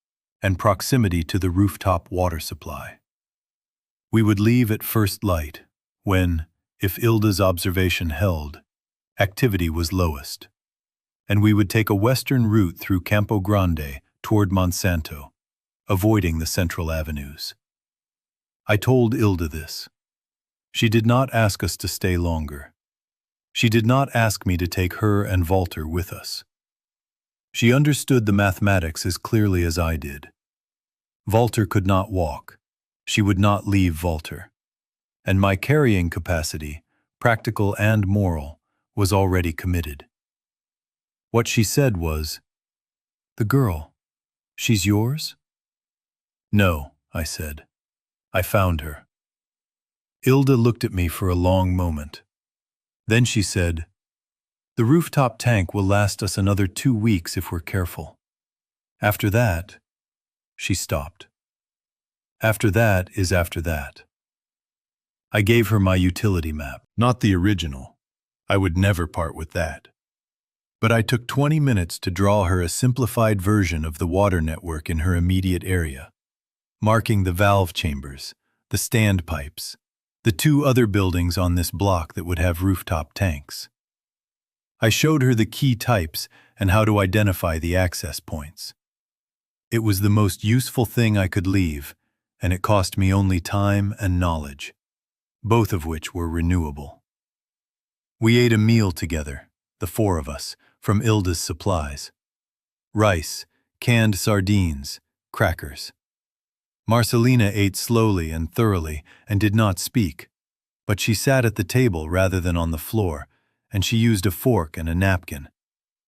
and proximity to the rooftop water supply. We would leave at first light, when, if Ilda's observation held, activity was lowest, and we would take a western route through Campo Grande toward Monsanto, avoiding the central avenues. I told Ilda this. She did not ask us to stay longer. She did not ask me to take her and Walter with us. She understood the mathematics as clearly as I did. Walter could not walk. She would not leave Walter. And my carrying capacity, practical and moral, was already committed. What she said was, "The girl, she's yours?" "No," I said. "I found her." Ilda looked at me for a long moment. Then she said, "The rooftop tank will last us another 2 weeks if we're careful. After that," she stopped. "After that is after that." I gave her my utility map, not the original. I would never part with that. But I took 20 minutes to draw her a simplified version of the water network in her immediate area, marking the valve chambers, the standpipes, the 2 other buildings on this block that would have rooftop tanks. I showed her the key types and how to identify the access points. It was the most useful thing I could leave, and it cost me only time and knowledge, both of which were renewable. We ate a meal together, the 4 of us, from Ilda's supplies. Rice, canned sardines, crackers. Marcelina ate slowly and thoroughly and did not speak, but she sat at the table rather than on the floor, and she used a fork and a napkin.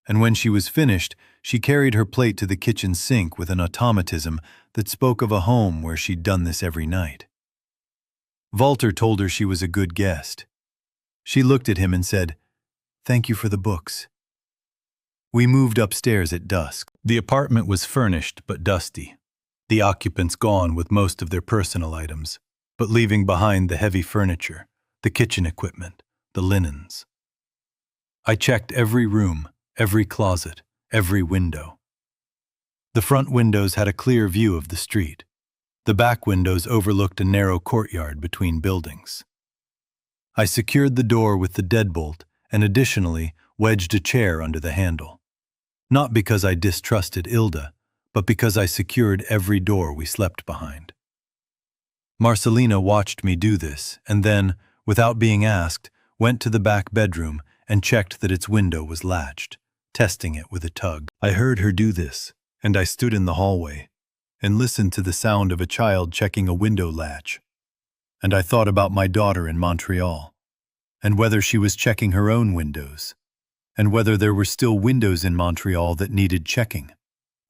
And when she was finished, she carried her plate to the kitchen sink with an automatism that spoke of a home where she'd done this every night. Walter told her she was a good guest. She looked at him and said, "Thank you for the books." We moved upstairs at dusk. The apartment was furnished but dusty, the occupants gone with most of their personal items, but leaving behind the heavy furniture, the kitchen equipment, the linens. I checked every room, every closet, every window. The front windows had a clear view of the street. The back windows overlooked a narrow courtyard between buildings. I secured the door with the deadbolt and additionally wedged a chair under the handle. Not because I distrusted Ilda, but because I secured every door we slept behind. Marcelina watched me do this and then, without being asked, went to the back bedroom and checked that its window was latched, testing it with a tug. I heard her do this, and I stood in the hallway and listened to the sound of a child checking a window latch. And I thought about my daughter in Montreal, and whether she was checking her own windows, and whether there were still windows in Montreal that needed checking,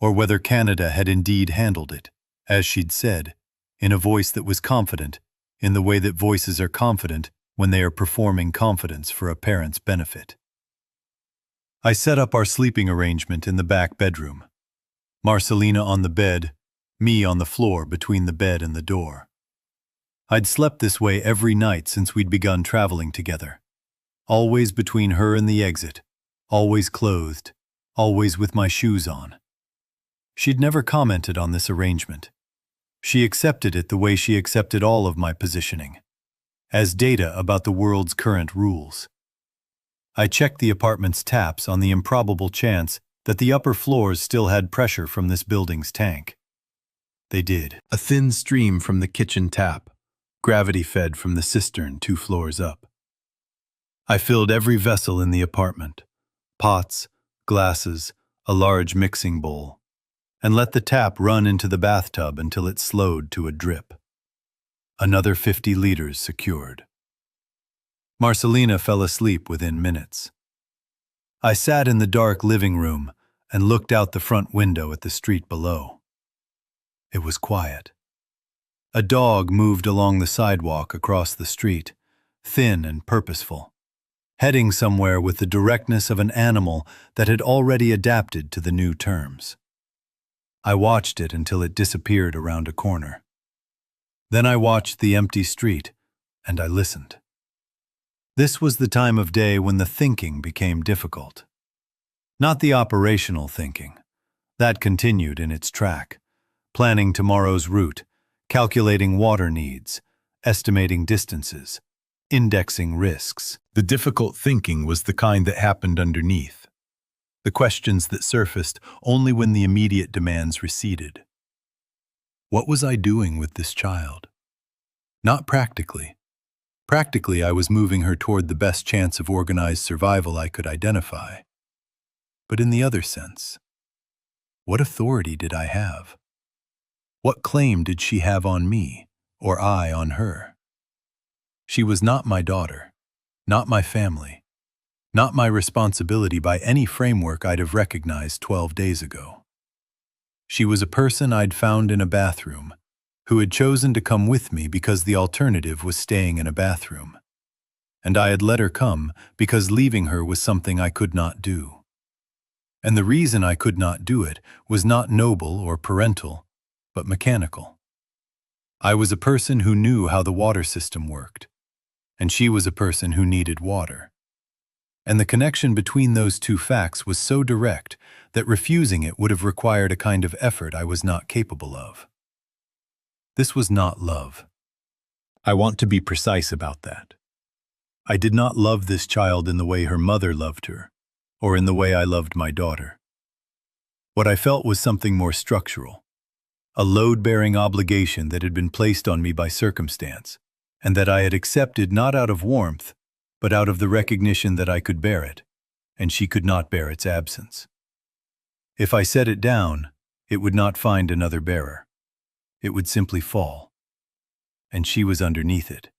or whether Canada had indeed handled it, as she'd said, in a voice that was confident, in the way that voices are confident when they are performing confidence for a parent's benefit. I set up our sleeping arrangement in the back bedroom. Marcelina on the bed, me on the floor between the bed and the door. I'd slept this way every night since we'd begun traveling together. Always between her and the exit, always clothed, always with my shoes on. She'd never commented on this arrangement. She accepted it the way she accepted all of my positioning, as data about the world's current rules. I checked the apartment's taps on the improbable chance that the upper floors still had pressure from this building's tank. They did. A thin stream from the kitchen tap, gravity-fed from the cistern 2 floors up. I filled every vessel in the apartment, pots, glasses, a large mixing bowl, and let the tap run into the bathtub until it slowed to a drip. Another 50 liters secured. Marcelina fell asleep within minutes. I sat in the dark living room and looked out the front window at the street below. It was quiet. A dog moved along the sidewalk across the street, thin and purposeful, heading somewhere with the directness of an animal that had already adapted to the new terms. I watched it until it disappeared around a corner. Then I watched the empty street, and I listened. This was the time of day when the thinking became difficult. Not the operational thinking. That continued in its track, planning tomorrow's route, calculating water needs, estimating distances, indexing risks. The difficult thinking was the kind that happened underneath, the questions that surfaced only when the immediate demands receded. What was I doing with this child? Not practically. Practically, I was moving her toward the best chance of organized survival I could identify. But in the other sense, what authority did I have? What claim did she have on me, or I on her? She was not my daughter, not my family, not my responsibility by any framework I'd have recognized 12 days ago. She was a person I'd found in a bathroom, who had chosen to come with me because the alternative was staying in a bathroom. And I had let her come because leaving her was something I could not do. And the reason I could not do it was not noble or parental, but mechanical. I was a person who knew how the water system worked, and she was a person who needed water. And the connection between those two facts was so direct that refusing it would have required a kind of effort I was not capable of. This was not love. I want to be precise about that. I did not love this child in the way her mother loved her, or in the way I loved my daughter. What I felt was something more structural, a load-bearing obligation that had been placed on me by circumstance, and that I had accepted not out of warmth, but out of the recognition that I could bear it, and she could not bear its absence. If I set it down, it would not find another bearer. It would simply fall, and she was underneath it.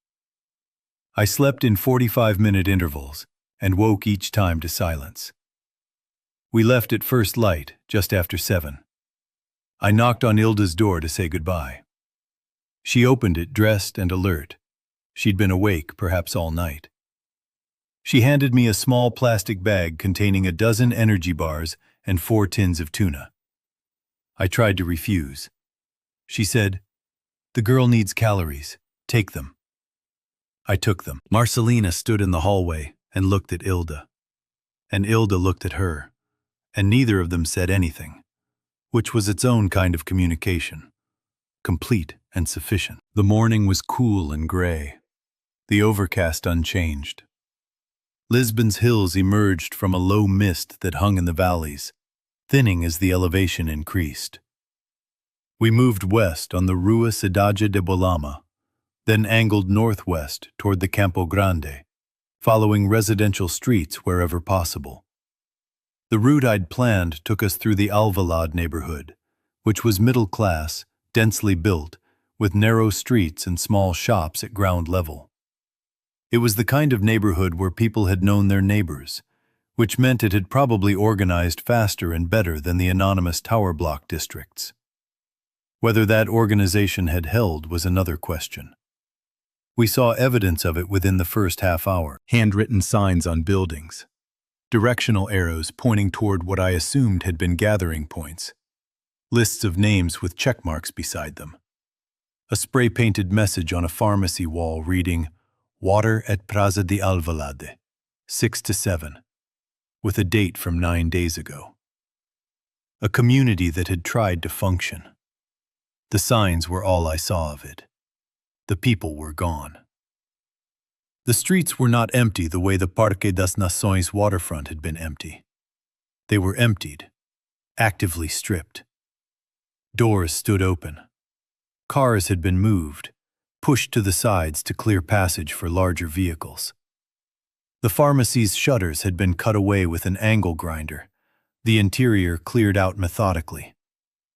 I slept in 45-minute intervals and woke each time to silence. We left at first light, just after 7. I knocked on Ilda's door to say goodbye. She opened it dressed and alert. She'd been awake perhaps all night. She handed me a small plastic bag containing a dozen energy bars and 4 tins of tuna. I tried to refuse. She said, "The girl needs calories. Take them." I took them. Marcelina stood in the hallway and looked at Ilda. And Ilda looked at her, and neither of them said anything, which was its own kind of communication, complete and sufficient. The morning was cool and gray, the overcast unchanged. Lisbon's hills emerged from a low mist that hung in the valleys, thinning as the elevation increased. We moved west on the Rua Cidade de Bolama, then angled northwest toward the Campo Grande, following residential streets wherever possible. The route I'd planned took us through the Alvalade neighborhood, which was middle-class, densely built, with narrow streets and small shops at ground level. It was the kind of neighborhood where people had known their neighbors, which meant it had probably organized faster and better than the anonymous tower block districts. Whether that organization had held was another question. We saw evidence of it within the first half hour. Handwritten signs on buildings. Directional arrows pointing toward what I assumed had been gathering points. Lists of names with check marks beside them. A spray-painted message on a pharmacy wall reading, "Water at Praza de Alvalade, 6 to 7, with a date from 9 days ago. A community that had tried to function. The signs were all I saw of it. The people were gone. The streets were not empty the way the Parque das Nações waterfront had been empty. They were emptied, actively stripped. Doors stood open. Cars had been moved, pushed to the sides to clear passage for larger vehicles. The pharmacy's shutters had been cut away with an angle grinder, the interior cleared out methodically,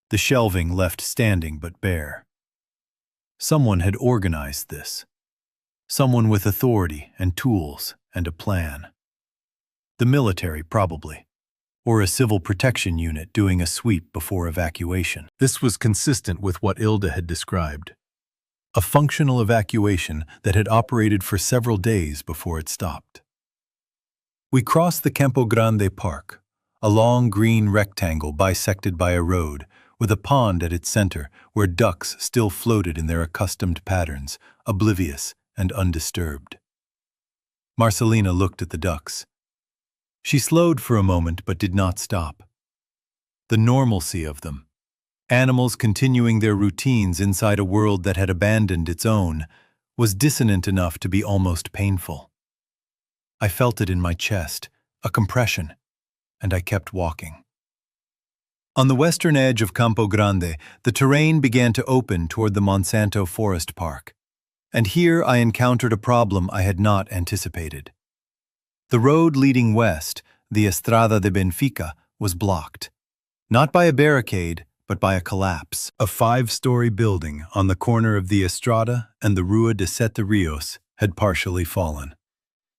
the shelving left standing but bare. Someone had organized this. Someone with authority and tools and a plan. The military, probably, or a civil protection unit doing a sweep before evacuation. This was consistent with what Ilda had described. A functional evacuation that had operated for several days before it stopped. We crossed the Campo Grande Park, a long green rectangle bisected by a road, with a pond at its center where ducks still floated in their accustomed patterns, oblivious and undisturbed. Marcelina looked at the ducks. She slowed for a moment but did not stop. The normalcy of them, animals continuing their routines inside a world that had abandoned its own, was dissonant enough to be almost painful. I felt it in my chest, a compression, and I kept walking. On the western edge of Campo Grande, the terrain began to open toward the Monsanto Forest Park, and here I encountered a problem I had not anticipated. The road leading west, the Estrada de Benfica, was blocked, not by a barricade, but by a collapse. A 5-story building on the corner of the Estrada and the Rua de Sete Rios had partially fallen.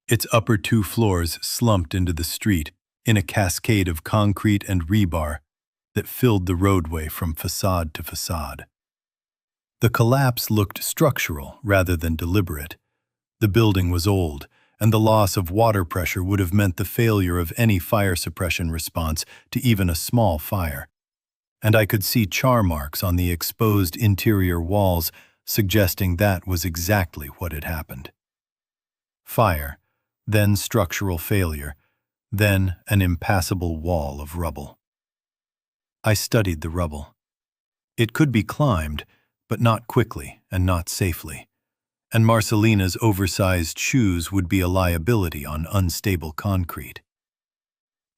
Its upper 2 floors slumped into the street in a cascade of concrete and rebar that filled the roadway from facade to facade. The collapse looked structural rather than deliberate. The building was old, and the loss of water pressure would have meant the failure of any fire suppression response to even a small fire. And I could see char marks on the exposed interior walls, suggesting that was exactly what had happened. Fire, then structural failure, then an impassable wall of rubble. I studied the rubble. It could be climbed, but not quickly and not safely, and Marcelina's oversized shoes would be a liability on unstable concrete.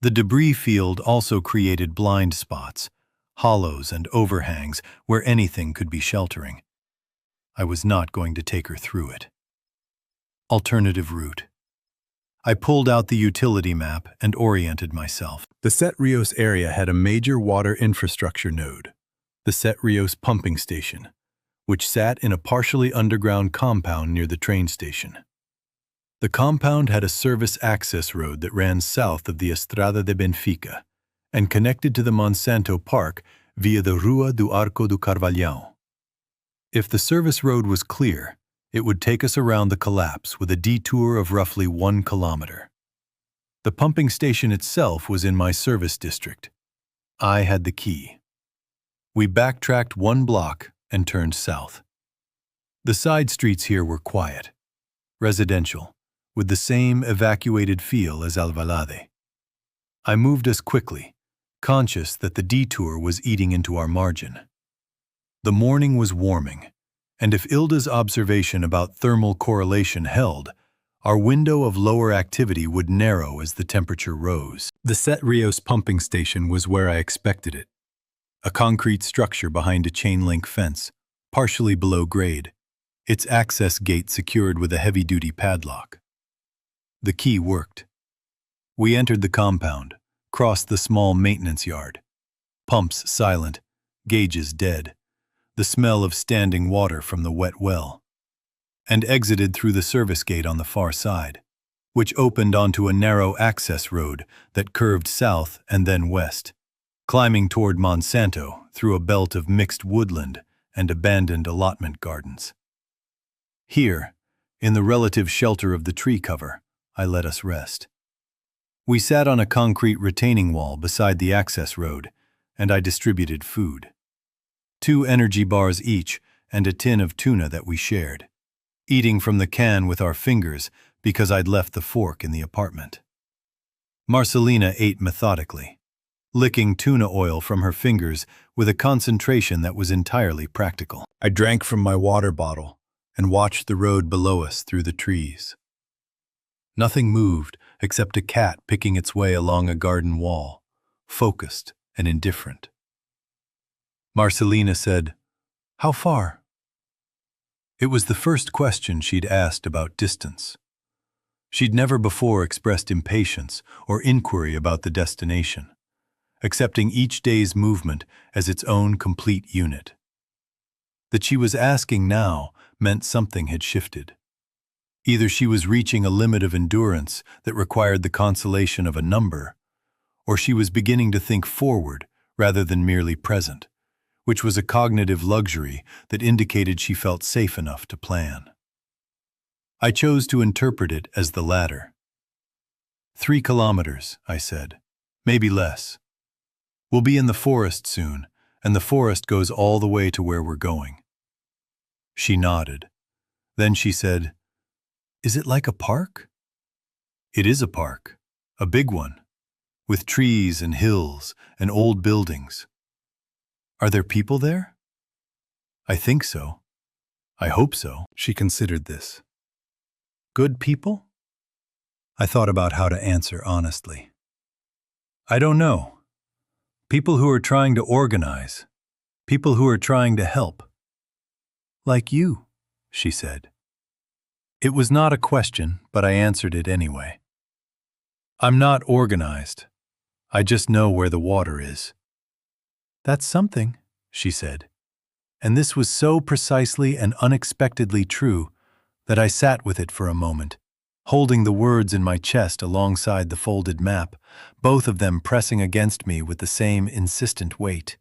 The debris field also created blind spots, hollows and overhangs where anything could be sheltering. I was not going to take her through it. Alternative route. I pulled out the utility map and oriented myself. The Sete Rios area had a major water infrastructure node, the Sete Rios pumping station, which sat in a partially underground compound near the train station. The compound had a service access road that ran south of the Estrada de Benfica and connected to the Monsanto Park via the Rua do Arco do Carvalhão. If the service road was clear, it would take us around the collapse with a detour of roughly 1 kilometer. The pumping station itself was in my service district. I had the key. We backtracked 1 block and turned south. The side streets here were quiet, residential, with the same evacuated feel as Alvalade. I moved us quickly, conscious that the detour was eating into our margin. The morning was warming, and if Ilda's observation about thermal correlation held, our window of lower activity would narrow as the temperature rose. The Sete Rios pumping station was where I expected it. A concrete structure behind a chain-link fence, partially below grade, its access gate secured with a heavy-duty padlock. The key worked. We entered the compound, crossed the small maintenance yard. Pumps silent, gauges dead, the smell of standing water from the wet well, and exited through the service gate on the far side. which opened onto a narrow access road that curved south and then west, climbing toward Monsanto through a belt of mixed woodland and abandoned allotment gardens. Here, in the relative shelter of the tree cover, I let us rest. We sat on a concrete retaining wall beside the access road, and I distributed food. 2 energy bars each and a tin of tuna that we shared, eating from the can with our fingers because I'd left the fork in the apartment. Marcelina ate methodically, licking tuna oil from her fingers with a concentration that was entirely practical. I drank from my water bottle and watched the road below us through the trees. Nothing moved except a cat picking its way along a garden wall, focused and indifferent. Marcelina said, "How far?" It was the first question she'd asked about distance. She'd never before expressed impatience or inquiry about the destination, accepting each day's movement as its own complete unit. That she was asking now meant something had shifted. Either she was reaching a limit of endurance that required the consolation of a number, or she was beginning to think forward rather than merely present, which was a cognitive luxury that indicated she felt safe enough to plan. I chose to interpret it as the latter. 3 kilometers, I said, maybe less. We'll be in the forest soon, and the forest goes all the way to where we're going. She nodded. Then she said, "Is it like a park?" It is a park, a big one, with trees and hills and old buildings. Are there people there? I think so. I hope so. She considered this. Good people? I thought about how to answer honestly. I don't know. People who are trying to organize. People who are trying to help. Like you, she said. It was not a question, but I answered it anyway. I'm not organized. I just know where the water is. That's something, she said. And this was so precisely and unexpectedly true that I sat with it for a moment, holding the words in my chest alongside the folded map, both of them pressing against me with the same insistent weight.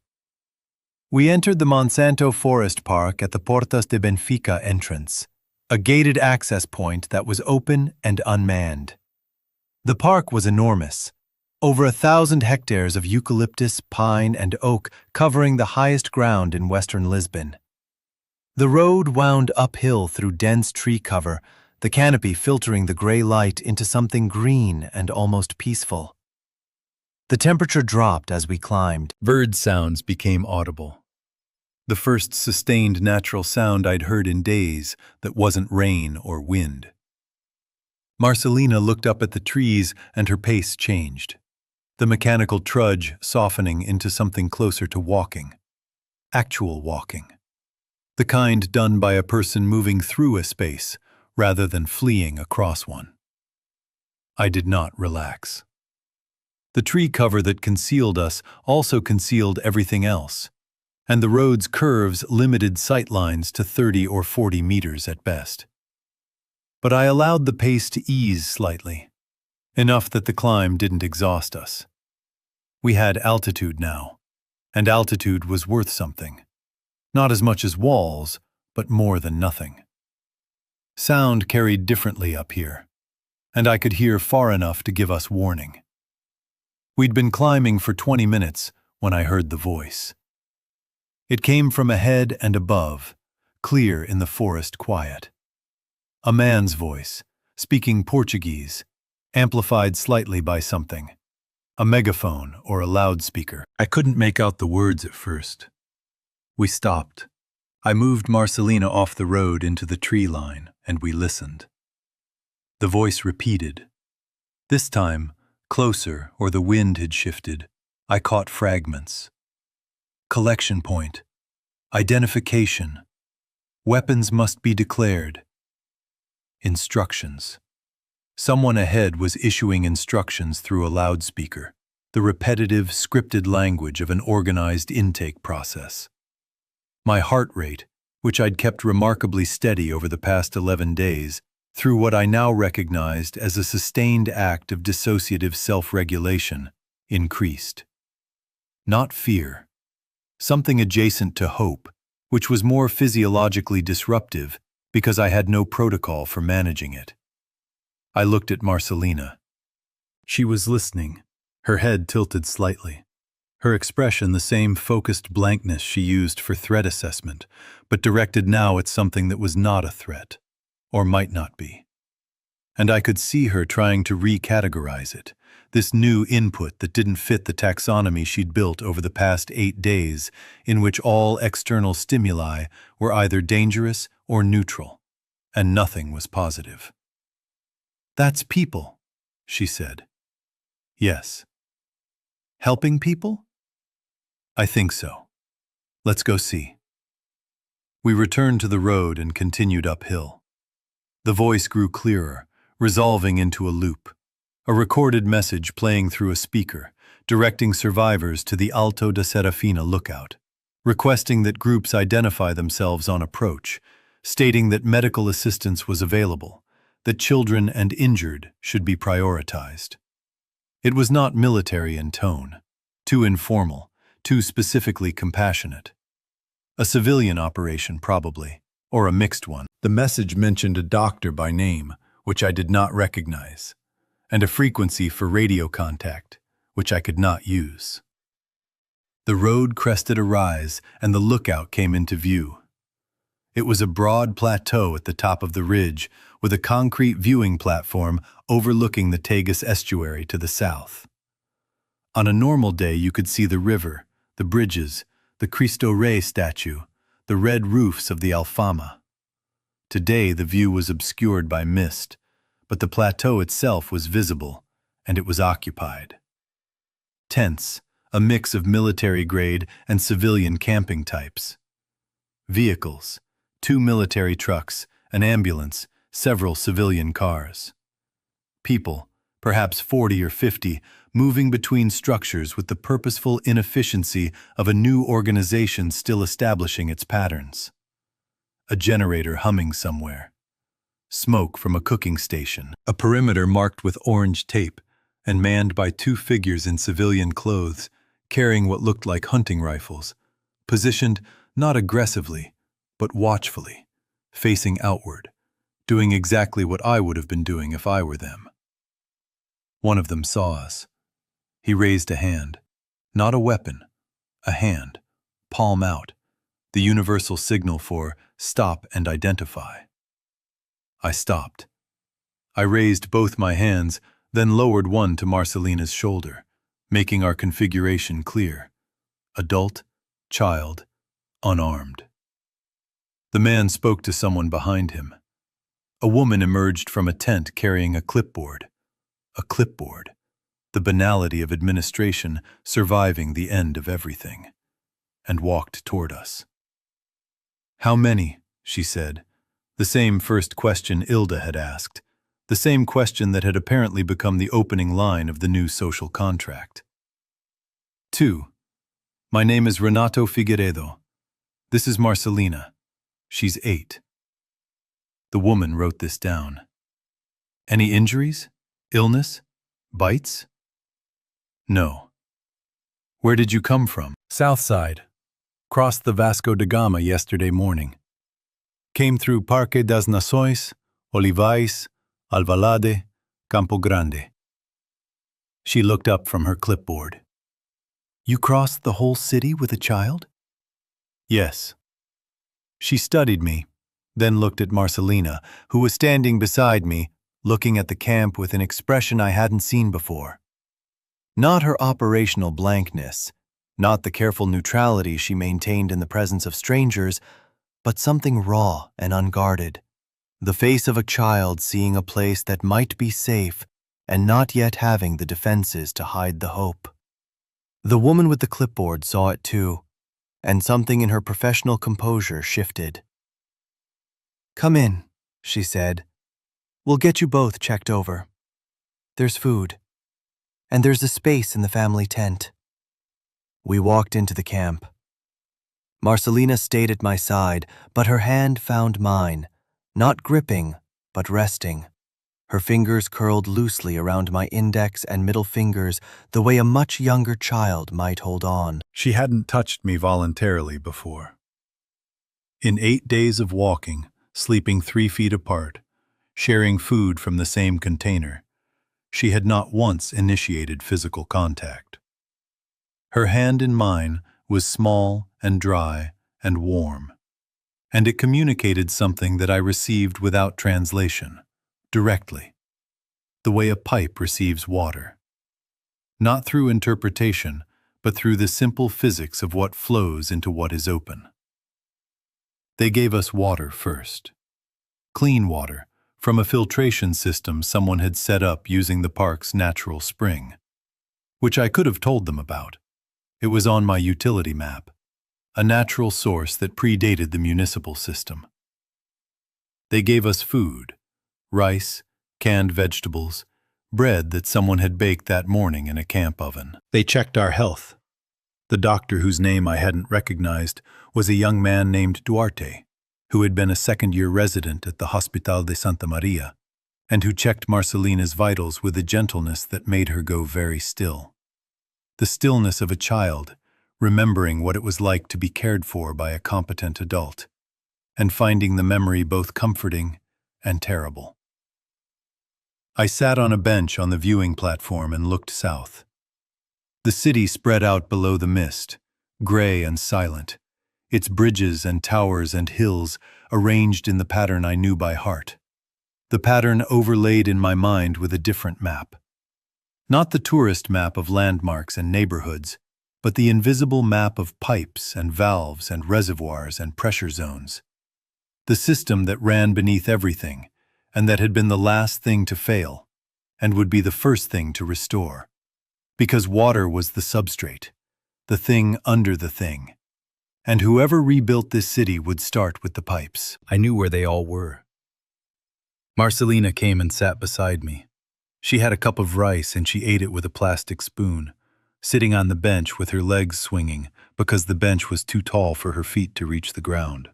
We entered the Monsanto Forest Park at the Portas de Benfica entrance, a gated access point that was open and unmanned. The park was enormous, over 1,000 hectares of eucalyptus, pine, and oak covering the highest ground in western Lisbon. The road wound uphill through dense tree cover, the canopy filtering the gray light into something green and almost peaceful. The temperature dropped as we climbed. Bird sounds became audible. The first sustained natural sound I'd heard in days that wasn't rain or wind. Marcelina looked up at the trees and her pace changed, the mechanical trudge softening into something closer to walking. Actual walking. The kind done by a person moving through a space rather than fleeing across one. I did not relax. The tree cover that concealed us also concealed everything else, and the road's curves limited sight lines to 30 or 40 meters at best. But I allowed the pace to ease slightly, enough that the climb didn't exhaust us. We had altitude now, and altitude was worth something. Not as much as walls, but more than nothing. Sound carried differently up here, and I could hear far enough to give us warning. We'd been climbing for 20 minutes when I heard the voice. It came from ahead and above, clear in the forest quiet. A man's voice, speaking Portuguese, amplified slightly by something. A megaphone or a loudspeaker. I couldn't make out the words at first. We stopped. I moved Marcelina off the road into the tree line, and we listened. The voice repeated. This time, closer, or the wind had shifted, I caught fragments. Collection point. Identification. Weapons must be declared. Instructions. Someone ahead was issuing instructions through a loudspeaker, the repetitive, scripted language of an organized intake process. My heart rate, which I'd kept remarkably steady over the past 11 days, through what I now recognized as a sustained act of dissociative self-regulation, increased. Not fear. Something adjacent to hope, which was more physiologically disruptive because I had no protocol for managing it. I looked at Marcelina. She was listening, her head tilted slightly. Her expression the same focused blankness she used for threat assessment, but directed now at something that was not a threat, or might not be. And I could see her trying to recategorize it, this new input that didn't fit the taxonomy she'd built over the past 8 days, in which all external stimuli were either dangerous or neutral, and nothing was positive. "That's people," she said. "Yes." "Helping people?" "I think so. Let's go see." We returned to the road and continued uphill. The voice grew clearer, resolving into a loop, a recorded message playing through a speaker, directing survivors to the Alto da Serafina lookout, requesting that groups identify themselves on approach, stating that medical assistance was available, that children and injured should be prioritized. It was not military in tone, too informal, too specifically compassionate. A civilian operation, probably, or a mixed one. The message mentioned a doctor by name, which I did not recognize, and a frequency for radio contact, which I could not use. The road crested a rise, and the lookout came into view. It was a broad plateau at the top of the ridge, with a concrete viewing platform overlooking the Tagus estuary to the south. On a normal day you could see the river, the bridges, the Cristo Rey statue, the red roofs of the Alfama. Today the view was obscured by mist, but the plateau itself was visible, and it was occupied. Tents, a mix of military-grade and civilian camping types. Vehicles, 2 military trucks, an ambulance, several civilian cars. People, perhaps 40 or 50, moving between structures with the purposeful inefficiency of a new organization still establishing its patterns. A generator humming somewhere. Smoke from a cooking station. A perimeter marked with orange tape and manned by 2 figures in civilian clothes, carrying what looked like hunting rifles, positioned not aggressively, but watchfully, facing outward, doing exactly what I would have been doing if I were them. One of them saw us. He raised a hand. Not a weapon, a hand, palm out, the universal signal for stop and identify. I stopped. I raised both my hands, then lowered one to Marcelina's shoulder, making our configuration clear. Adult, child, unarmed. The man spoke to someone behind him. A woman emerged from a tent carrying a clipboard. A clipboard. The banality of administration surviving the end of everything. And walked toward us. "How many?" she said. The same first question Ilda had asked. The same question that had apparently become the opening line of the new social contract. 2. My name is Renato Figueiredo. This is Marcelina. She's 8. The woman wrote this down. Any injuries? Illness? Bites? No. Where did you come from? South side. Crossed the Vasco da Gama yesterday morning. Came through Parque das Nações, Olivais, Alvalade, Campo Grande. She looked up from her clipboard. You crossed the whole city with a child? Yes. She studied me, then looked at Marcelina, who was standing beside me, looking at the camp with an expression I hadn't seen before. Not her operational blankness, not the careful neutrality she maintained in the presence of strangers, but something raw and unguarded. The face of a child seeing a place that might be safe and not yet having the defenses to hide the hope. The woman with the clipboard saw it too, and something in her professional composure shifted. Come in, she said. We'll get you both checked over. There's food, and there's a space in the family tent. We walked into the camp. Marcelina stayed at my side, but her hand found mine, not gripping, but resting. Her fingers curled loosely around my index and middle fingers the way a much younger child might hold on. She hadn't touched me voluntarily before. In 8 days of walking, sleeping 3 feet apart, sharing food from the same container, she had not once initiated physical contact. Her hand in mine was small and dry and warm, and it communicated something that I received without translation, directly, the way a pipe receives water. Not through interpretation, but through the simple physics of what flows into what is open. They gave us water first. Clean water, from a filtration system someone had set up using the park's natural spring, which I could have told them about. It was on my utility map, a natural source that predated the municipal system. They gave us food, rice, canned vegetables, bread that someone had baked that morning in a camp oven. They checked our health. The doctor, whose name I hadn't recognized, was a young man named Duarte, who had been a second-year resident at the Hospital de Santa Maria, and who checked Marcelina's vitals with a gentleness that made her go very still. The stillness of a child, remembering what it was like to be cared for by a competent adult, and finding the memory both comforting and terrible. I sat on a bench on the viewing platform and looked south. The city spread out below the mist, gray and silent, its bridges and towers and hills arranged in the pattern I knew by heart. The pattern overlaid in my mind with a different map. Not the tourist map of landmarks and neighborhoods, but the invisible map of pipes and valves and reservoirs and pressure zones. The system that ran beneath everything, and that had been the last thing to fail, and would be the first thing to restore. Because water was the substrate, the thing under the thing. And whoever rebuilt this city would start with the pipes. I knew where they all were. Marcelina came and sat beside me. She had a cup of rice and she ate it with a plastic spoon, sitting on the bench with her legs swinging because the bench was too tall for her feet to reach the ground.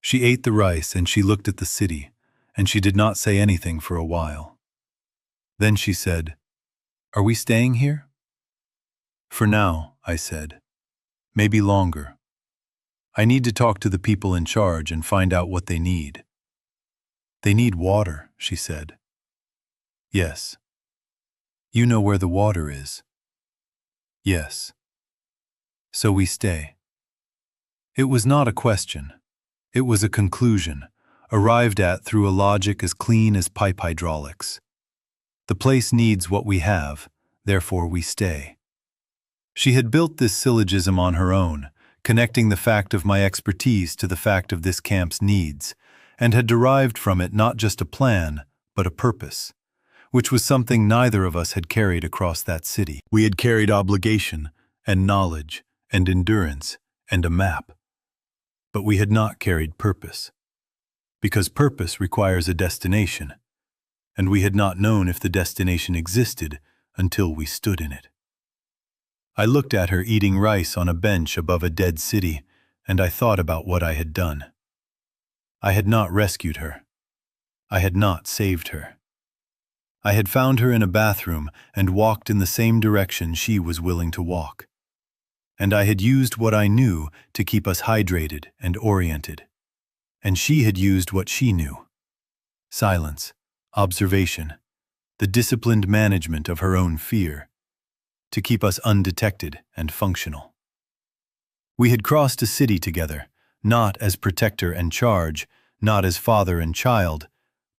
She ate the rice and she looked at the city, and she did not say anything for a while. Then she said, "Are we staying here?" "For now," I said. "Maybe longer. I need to talk to the people in charge and find out what they need." "They need water," she said. "Yes." "You know where the water is?" "Yes." "So we stay." It was not a question. It was a conclusion, arrived at through a logic as clean as pipe hydraulics. The place needs what we have, therefore we stay. She had built this syllogism on her own, connecting the fact of my expertise to the fact of this camp's needs, and had derived from it not just a plan, but a purpose, which was something neither of us had carried across that city. We had carried obligation, and knowledge, and endurance, and a map. But we had not carried purpose, because purpose requires a destination, and we had not known if the destination existed until we stood in it. I looked at her eating rice on a bench above a dead city, and I thought about what I had done. I had not rescued her. I had not saved her. I had found her in a bathroom and walked in the same direction she was willing to walk. And I had used what I knew to keep us hydrated and oriented. And she had used what she knew: silence, observation, the disciplined management of her own fear, to keep us undetected and functional. We had crossed a city together, not as protector and charge, not as father and child,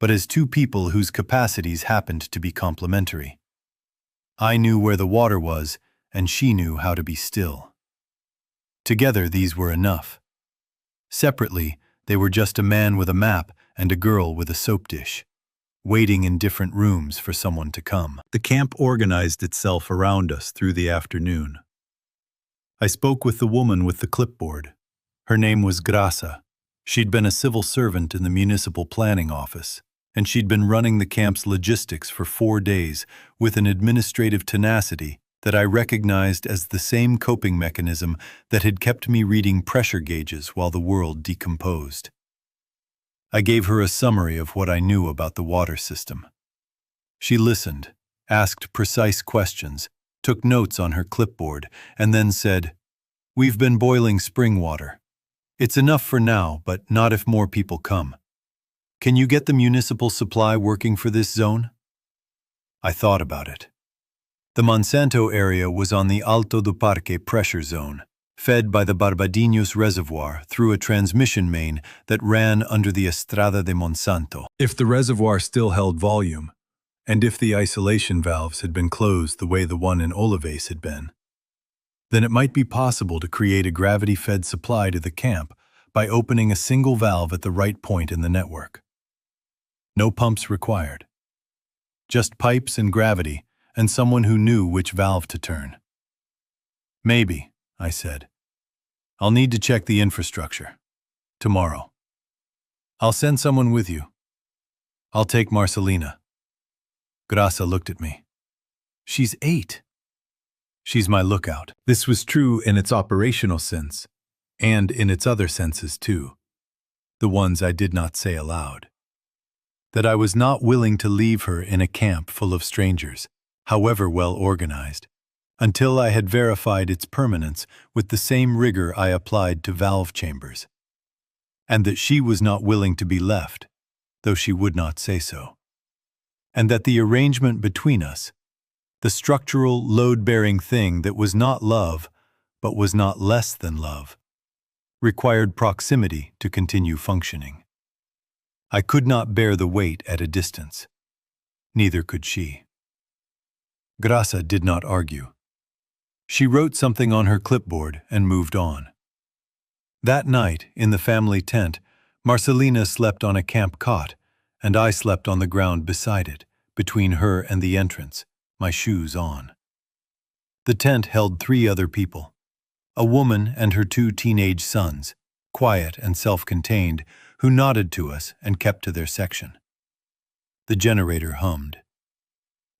but as two people whose capacities happened to be complementary. I knew where the water was, and she knew how to be still. Together these were enough. Separately, they were just a man with a map and a girl with a soap dish, waiting in different rooms for someone to come. The camp organized itself around us through the afternoon. I spoke with the woman with the clipboard. Her name was Grasa. She'd been a civil servant in the municipal planning office, and she'd been running the camp's logistics for 4 days with an administrative tenacity that I recognized as the same coping mechanism that had kept me reading pressure gauges while the world decomposed. I gave her a summary of what I knew about the water system. She listened, asked precise questions, took notes on her clipboard, and then said, "We've been boiling spring water. It's enough for now, but not if more people come. Can you get the municipal supply working for this zone?" I thought about it. The Monsanto area was on the Alto do Parque pressure zone, fed by the Barbadinos Reservoir through a transmission main that ran under the Estrada de Monsanto. If the reservoir still held volume, and if the isolation valves had been closed the way the one in Olivares had been, then it might be possible to create a gravity-fed supply to the camp by opening a single valve at the right point in the network. No pumps required. Just pipes and gravity, and someone who knew which valve to turn. "Maybe," I said. "I'll need to check the infrastructure. Tomorrow. I'll send someone with you. I'll take Marcelina." Grasa looked at me. "She's 8. She's my lookout." This was true in its operational sense, and in its other senses too, the ones I did not say aloud. That I was not willing to leave her in a camp full of strangers, however well organized, until I had verified its permanence with the same rigor I applied to valve chambers. And that she was not willing to be left, though she would not say so. And that the arrangement between us, the structural, load-bearing thing that was not love, but was not less than love, required proximity to continue functioning. I could not bear the weight at a distance. Neither could she. Grasa did not argue. She wrote something on her clipboard and moved on. That night, in the family tent, Marcelina slept on a camp cot, and I slept on the ground beside it, between her and the entrance, my shoes on. The tent held 3 other people, a woman and her 2 teenage sons, quiet and self-contained, who nodded to us and kept to their section. The generator hummed.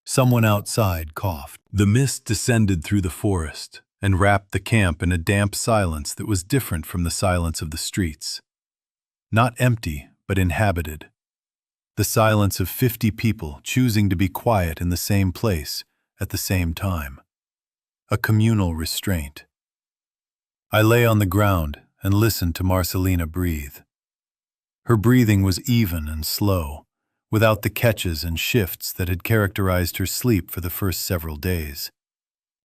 Someone outside coughed. The mist descended through the forest and wrapped the camp in a damp silence that was different from the silence of the streets. Not empty, but inhabited. The silence of 50 people choosing to be quiet in the same place at the same time. A communal restraint. I lay on the ground and listened to Marcelina breathe. Her breathing was even and slow, without the catches and shifts that had characterized her sleep for the first several days.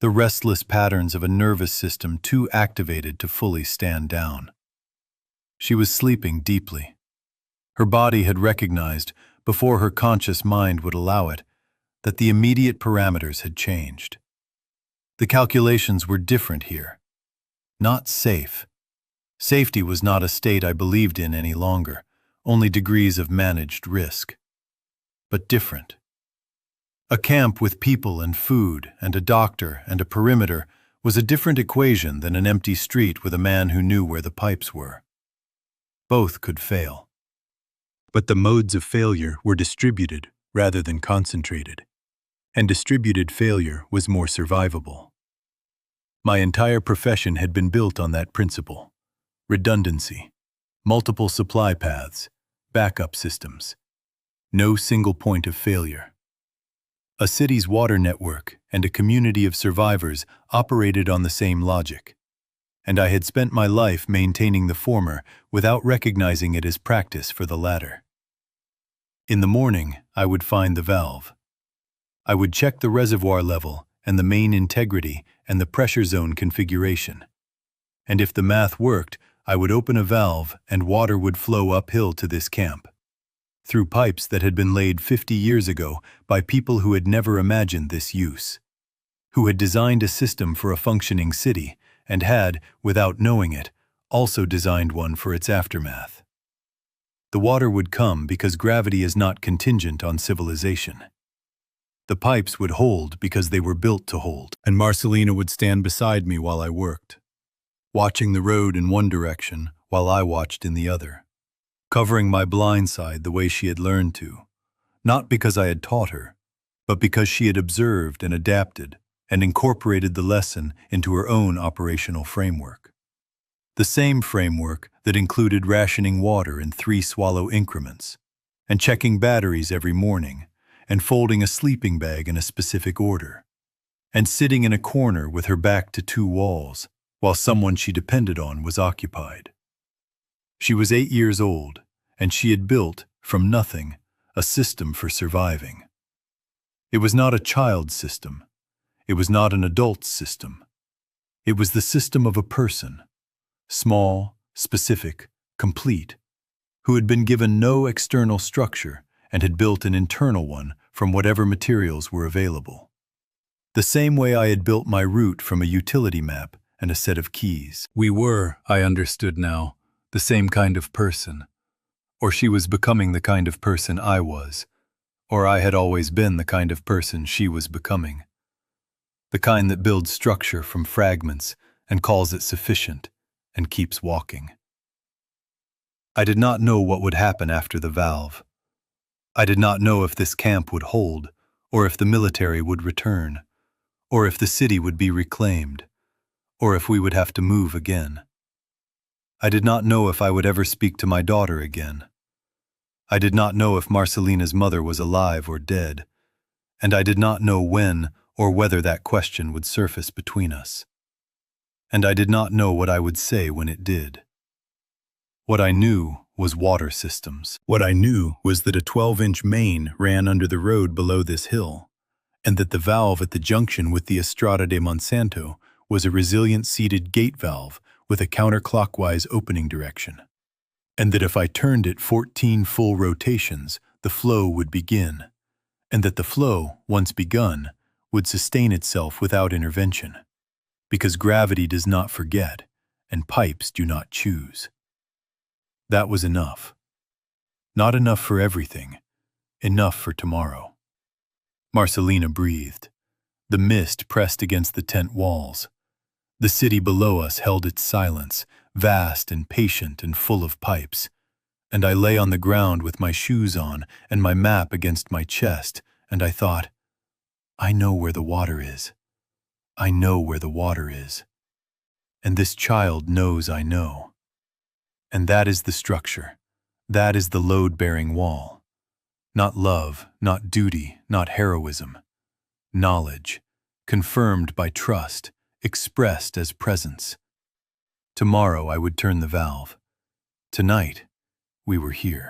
The restless patterns of a nervous system too activated to fully stand down. She was sleeping deeply. Her body had recognized, before her conscious mind would allow it, that the immediate parameters had changed. The calculations were different here. Not safe. Safety was not a state I believed in any longer, only degrees of managed risk. But different. A camp with people and food and a doctor and a perimeter was a different equation than an empty street with a man who knew where the pipes were. Both could fail. But the modes of failure were distributed rather than concentrated, and distributed failure was more survivable. My entire profession had been built on that principle. Redundancy, multiple supply paths, backup systems. No single point of failure. A city's water network and a community of survivors operated on the same logic, and I had spent my life maintaining the former without recognizing it as practice for the latter. In the morning, I would find the valve. I would check the reservoir level and the main integrity and the pressure zone configuration. And if the math worked, I would open a valve and water would flow uphill to this camp, through pipes that had been laid 50 years ago by people who had never imagined this use, who had designed a system for a functioning city and had, without knowing it, also designed one for its aftermath. The water would come because gravity is not contingent on civilization. The pipes would hold because they were built to hold, and Marcelina would stand beside me while I worked, watching the road in one direction while I watched in the other, covering my blind side the way she had learned to, not because I had taught her, but because she had observed and adapted and incorporated the lesson into her own operational framework. The same framework that included rationing water in 3-swallow increments, and checking batteries every morning, and folding a sleeping bag in a specific order, and sitting in a corner with her back to 2 walls while someone she depended on was occupied. She was 8 years old, and she had built, from nothing, a system for surviving. It was not a child's system. It was not an adult's system. It was the system of a person, small, specific, complete, who had been given no external structure and had built an internal one from whatever materials were available. The same way I had built my route from a utility map and a set of keys. We were, I understood now, the same kind of person. Or she was becoming the kind of person I was. Or I had always been the kind of person she was becoming. The kind that builds structure from fragments and calls it sufficient and keeps walking. I did not know what would happen after the valve. I did not know if this camp would hold, or if the military would return, or if the city would be reclaimed, or if we would have to move again. I did not know if I would ever speak to my daughter again. I did not know if Marcelina's mother was alive or dead, and I did not know when or whether that question would surface between us. And I did not know what I would say when it did. What I knew was water systems. What I knew was that a 12-inch main ran under the road below this hill, and that the valve at the junction with the Estrada de Monsanto was a resilient seated gate valve with a counterclockwise opening direction, and that if I turned it 14 full rotations, the flow would begin, and that the flow, once begun, would sustain itself without intervention, because gravity does not forget, and pipes do not choose. That was enough. Not enough for everything, enough for tomorrow. Marcelina breathed. The mist pressed against the tent walls. The city below us held its silence, vast and patient and full of pipes, and I lay on the ground with my shoes on and my map against my chest, and I thought, I know where the water is. I know where the water is. And this child knows I know. And that is the structure. That is the load-bearing wall. Not love, not duty, not heroism. Knowledge, confirmed by trust, expressed as presence. Tomorrow I would turn the valve. Tonight, we were here.